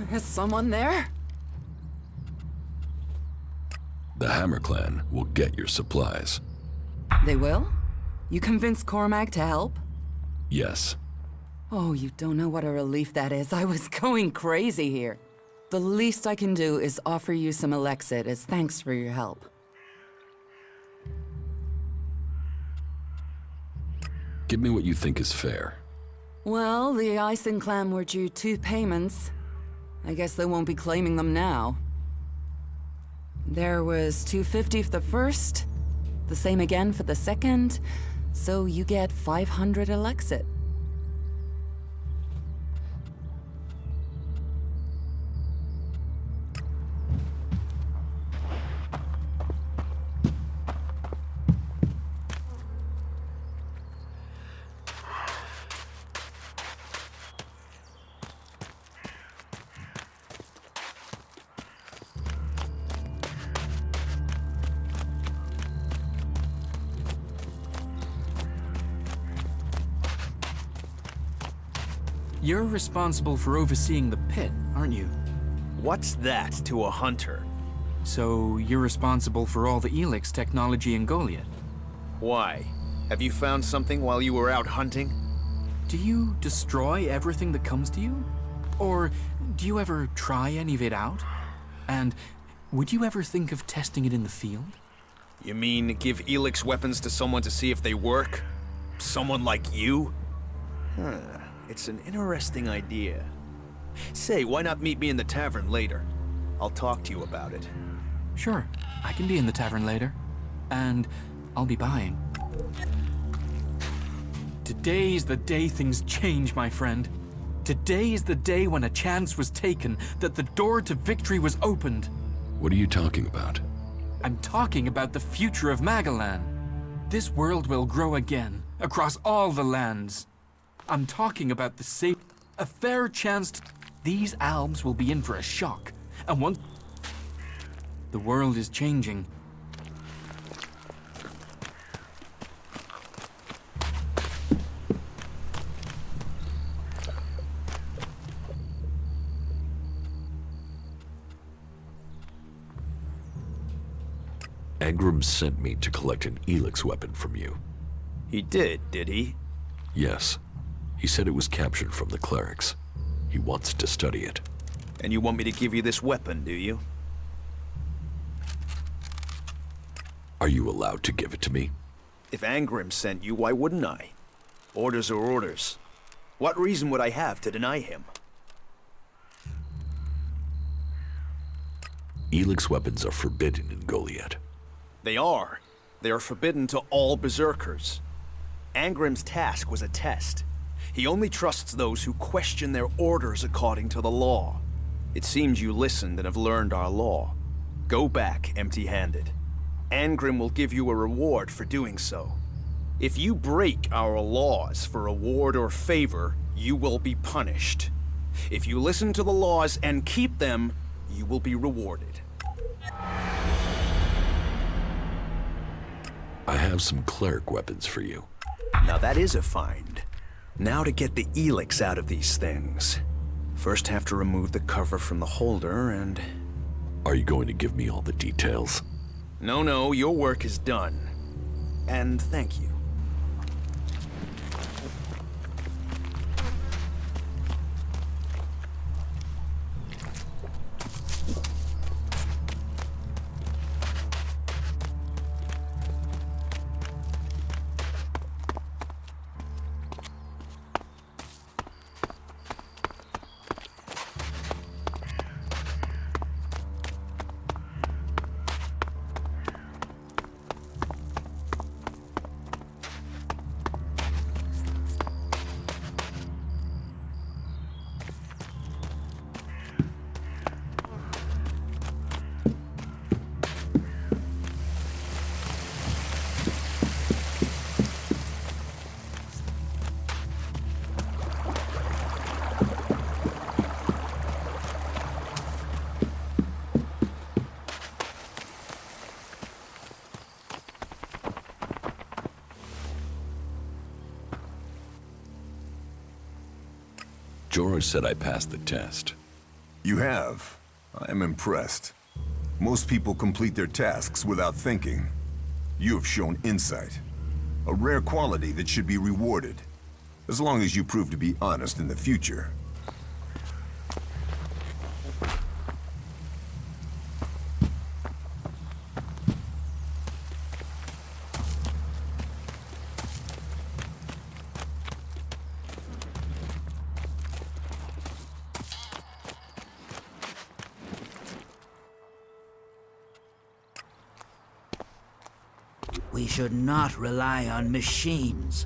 Is someone there? The Hammer Clan will get your supplies. They will? You convinced Cormac to help? Yes. Oh, you don't know what a relief that is. I was going crazy here. The least I can do is offer you some Elexit as thanks for your help. Give me what you think is fair. Well, the Ison clan were due 2 payments. I guess they won't be claiming them now. There was 250 for the first, the same again for the second, so you get 500 Elexit. You're responsible for overseeing the pit, aren't you? What's that to a hunter? So you're responsible for all the Elex technology in Goliath? Why? Have you found something while you were out hunting? Do you destroy everything that comes to you? Or do you ever try any of it out? And would you ever think of testing it in the field? You mean give Elex weapons to someone to see if they work? Someone like you? Huh. It's an interesting idea. Say, why not meet me in the tavern later? I'll talk to you about it. Sure, I can be in the tavern later. And I'll be buying. Today's the day things change, my friend. Today is the day when a chance was taken, that the door to victory was opened. What are you talking about? I'm talking about the future of Magalan. This world will grow again, across all the lands. I'm talking about a fair chance these albs will be in for a shock. And once the world is changing. Angram sent me to collect an Elex weapon from you. He did he? Yes. He said it was captured from the clerics. He wants to study it. And you want me to give you this weapon, do you? Are you allowed to give it to me? If Angram sent you, why wouldn't I? Orders are orders. What reason would I have to deny him? Elex weapons are forbidden in Goliath. They are. They are forbidden to all berserkers. Angram's task was a test. He only trusts those who question their orders according to the law. It seems you listened and have learned our law. Go back empty-handed. Angram will give you a reward for doing so. If you break our laws for reward or favor, you will be punished. If you listen to the laws and keep them, you will be rewarded. I have some cleric weapons for you. Now that is a find. Now to get the Elex out of these things. First have to remove the cover from the holder and... Are you going to give me all the details? No, your work is done. And thank you. George said I passed the test. You have. I am impressed. Most people complete their tasks without thinking. You have shown insight. A rare quality that should be rewarded. As long as you prove to be honest in the future. We should not rely on machines.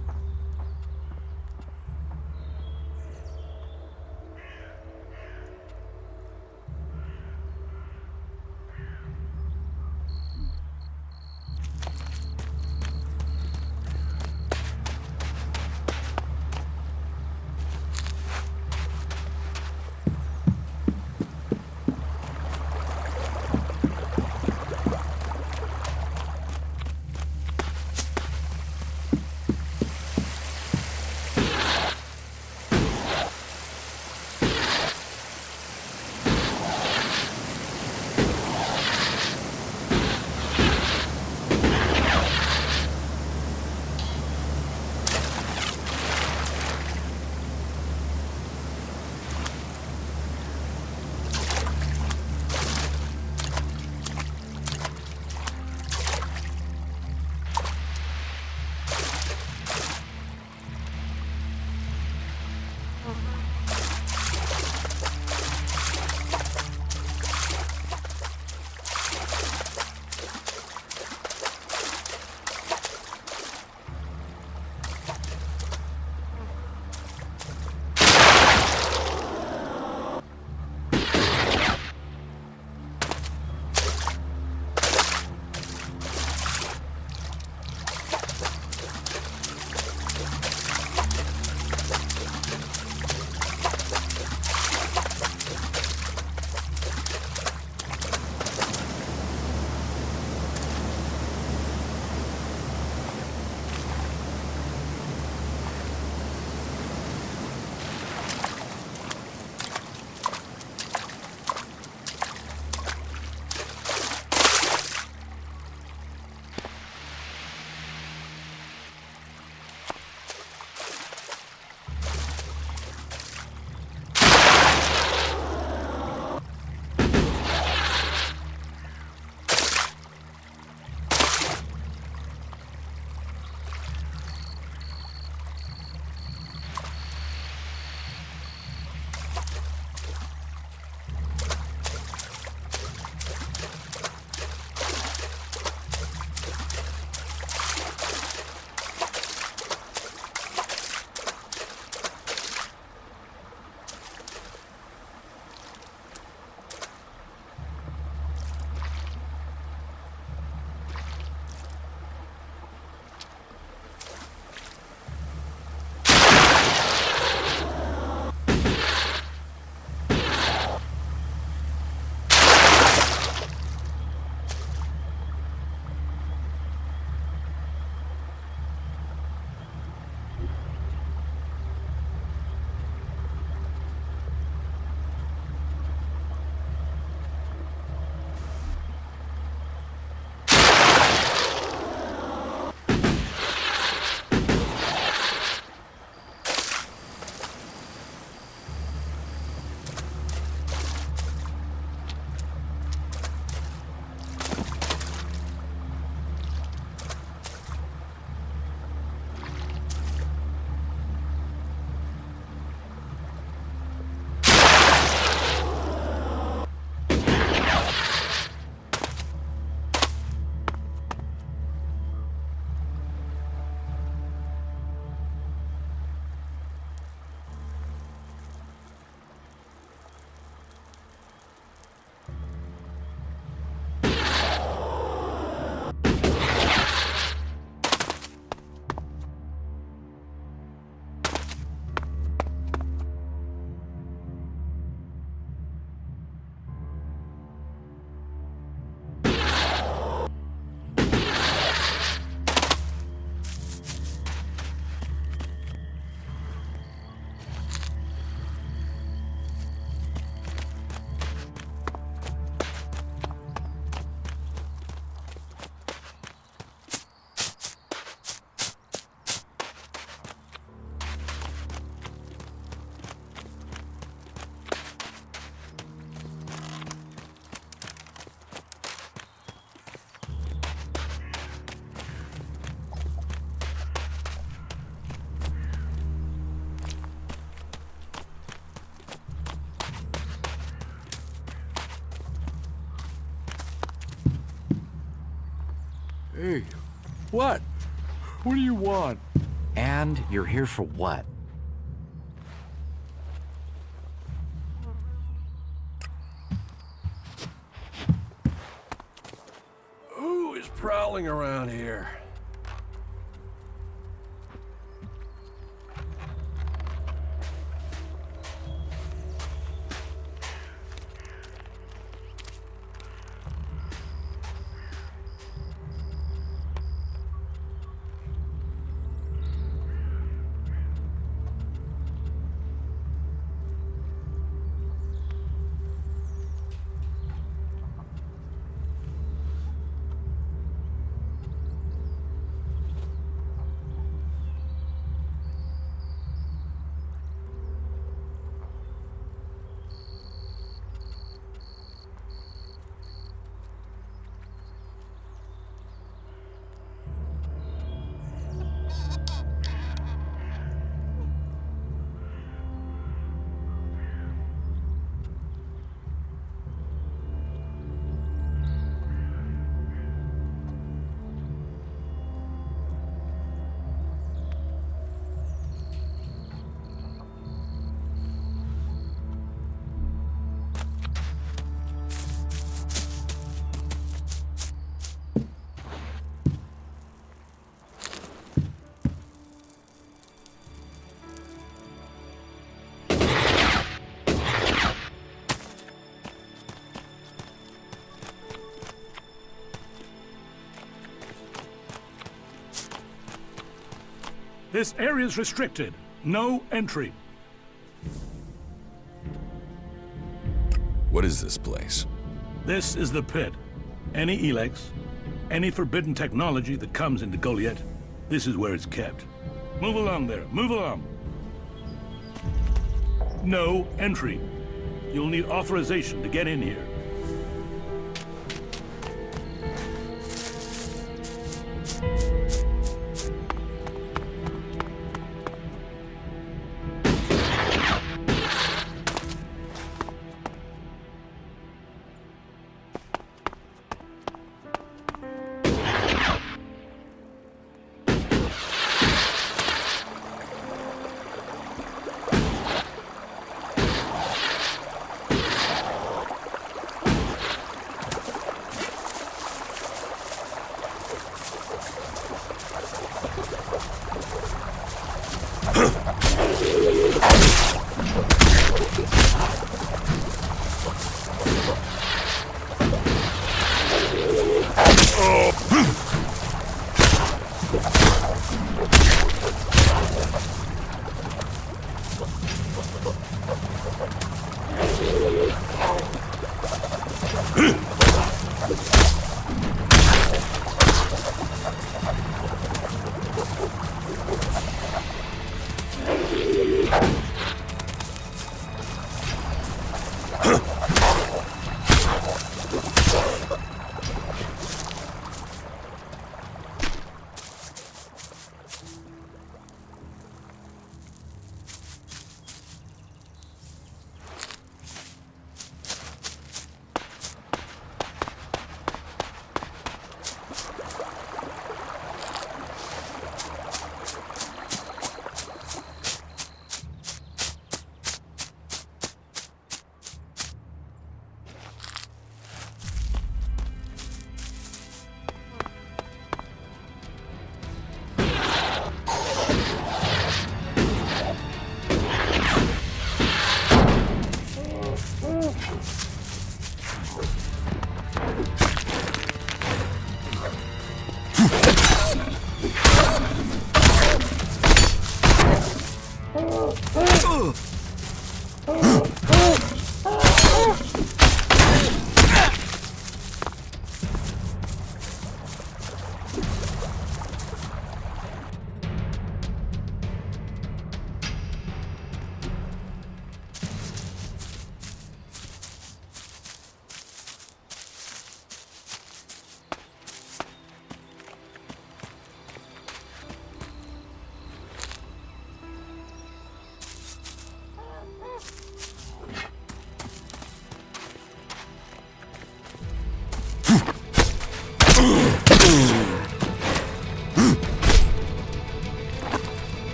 Hey, what? What do you want? And you're here for what? Who is prowling around here? This area is restricted. No entry. What is this place? This is the pit. Any Elex, any forbidden technology that comes into Goliath, this is where it's kept. Move along there. Move along. No entry. You'll need authorization to get in here.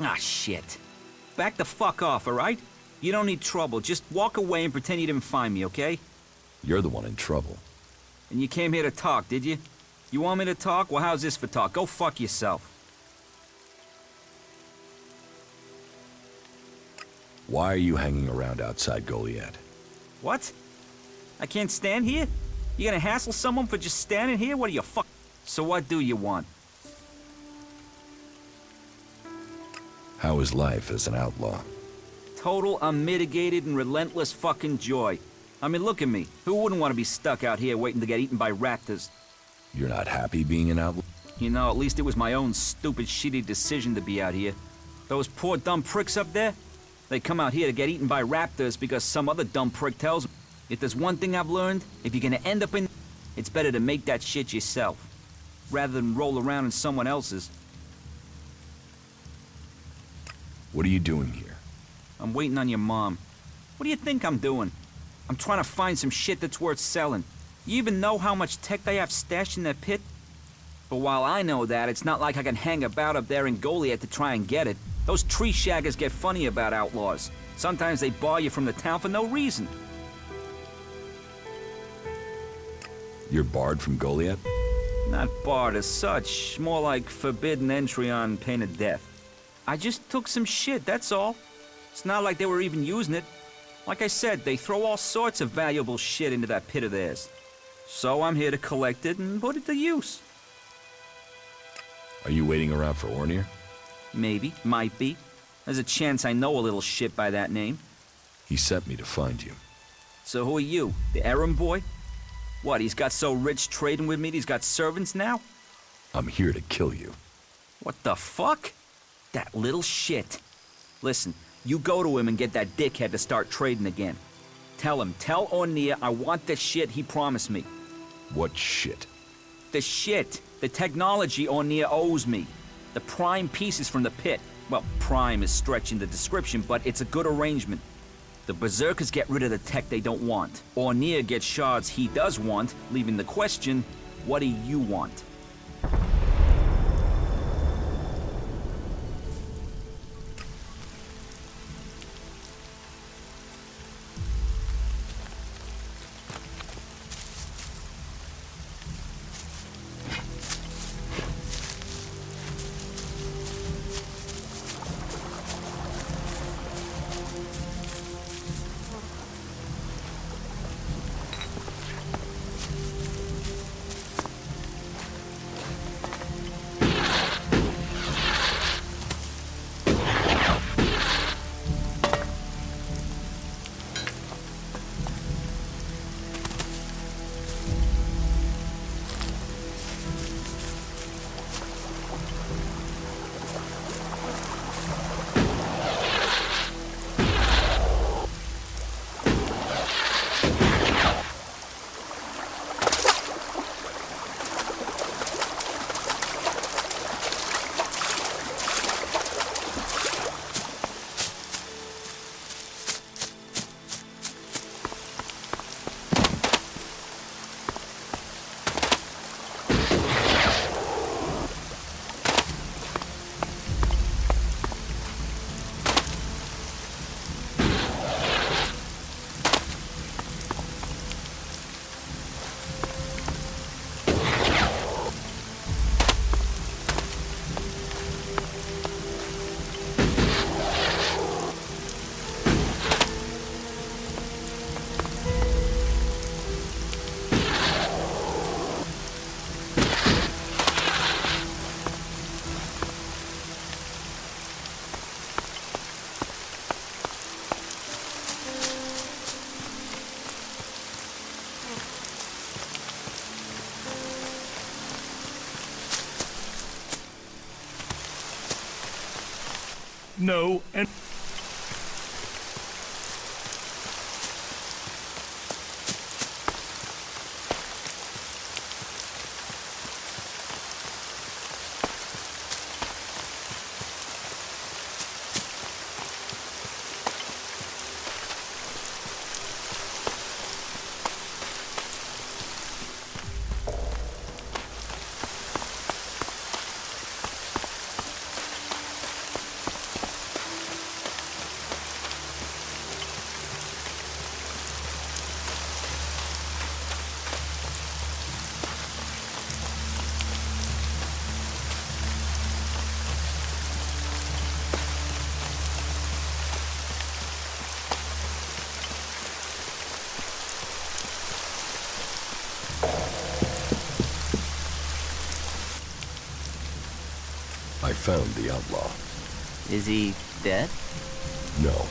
Ah, shit. Back the fuck off, alright? You don't need trouble. Just walk away and pretend you didn't find me, okay? You're the one in trouble. And you came here to talk, did you? You want me to talk? Well, how's this for talk? Go fuck yourself. Why are you hanging around outside Goliath? What? I can't stand here? You gonna hassle someone for just standing here? What are you, fuck? So what do you want? How is life as an outlaw? Total, unmitigated, and relentless fucking joy. I mean, look at me. Who wouldn't want to be stuck out here waiting to get eaten by raptors? You're not happy being an outlaw? You know, at least it was my own stupid, shitty decision to be out here. Those poor dumb pricks up there? They come out here to get eaten by raptors because some other dumb prick tells them. If there's one thing I've learned, if you're gonna end up in... it's better to make that shit yourself, rather than roll around in someone else's. What are you doing here? I'm waiting on your mom. What do you think I'm doing? I'm trying to find some shit that's worth selling. You even know how much tech they have stashed in that pit? But while I know that, it's not like I can hang about up there in Goliath to try and get it. Those tree shaggers get funny about outlaws. Sometimes they bar you from the town for no reason. You're barred from Goliath? Not barred as such, more like forbidden entry on pain of death. I just took some shit, that's all. It's not like they were even using it. Like I said, they throw all sorts of valuable shit into that pit of theirs. So I'm here to collect it and put it to use. Are you waiting around for Ornir? Maybe, might be. There's a chance I know a little shit by that name. He sent me to find you. So who are you, the errand boy? What, he's got so rich trading with me he's got servants now? I'm here to kill you. What the fuck? That little shit. Listen, you go to him and get that dickhead to start trading again. Tell Ornir I want the shit he promised me. What shit? The shit. The technology Ornir owes me. The prime pieces from the pit. Well, prime is stretching the description, but it's a good arrangement. The Berserkers get rid of the tech they don't want. Ornir gets shards he does want, leaving the question, what do you want? no, and... I found the outlaw. Is he dead? No,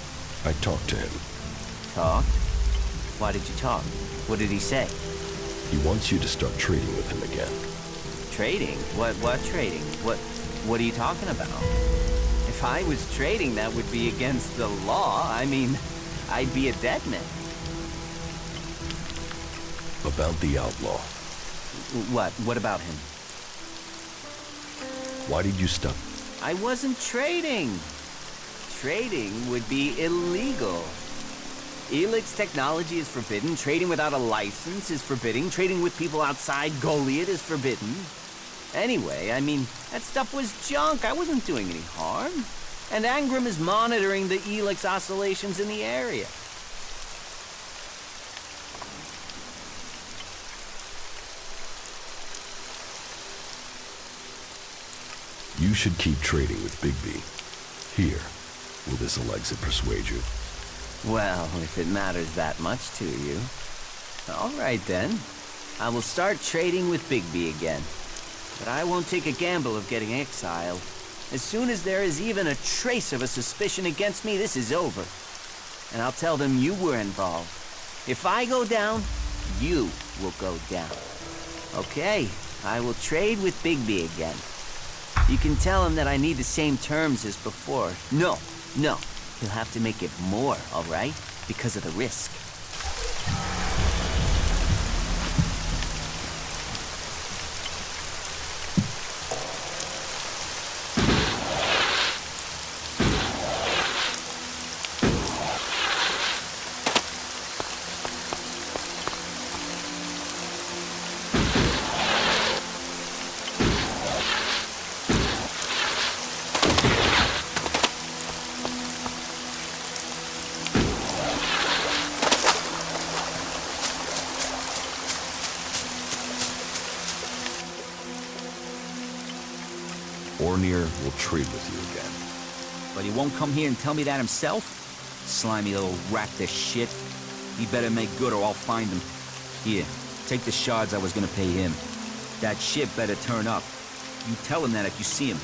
I talked to him. Talked? Why did you talk? What did he say? He wants you to start trading with him again. Trading? What trading? What are you talking about? If I was trading, that would be against the law. I mean, I'd be a dead man. About the outlaw. What? What about him? Why did you stop? I wasn't trading. Trading would be illegal. Elex technology is forbidden. Trading without a license is forbidden. Trading with people outside Goliath is forbidden. Anyway, I mean, that stuff was junk. I wasn't doing any harm. And Angrim is monitoring the Elex oscillations in the area. You should keep trading with Bigby. Here, will this Alexa persuade you? Well, if it matters that much to you. All right, then. I will start trading with Bigby again. But I won't take a gamble of getting exiled. As soon as there is even a trace of a suspicion against me, this is over. And I'll tell them you were involved. If I go down, you will go down. Okay, I will trade with Bigby again. You can tell him that I need the same terms as before. No. He'll have to make it more, all right? Because of the risk. Will trade with you again. But he won't come here and tell me that himself? Slimy little rat to shit. He better make good or I'll find him. Here, take the shards I was gonna pay him. That shit better turn up. You tell him that if you see him.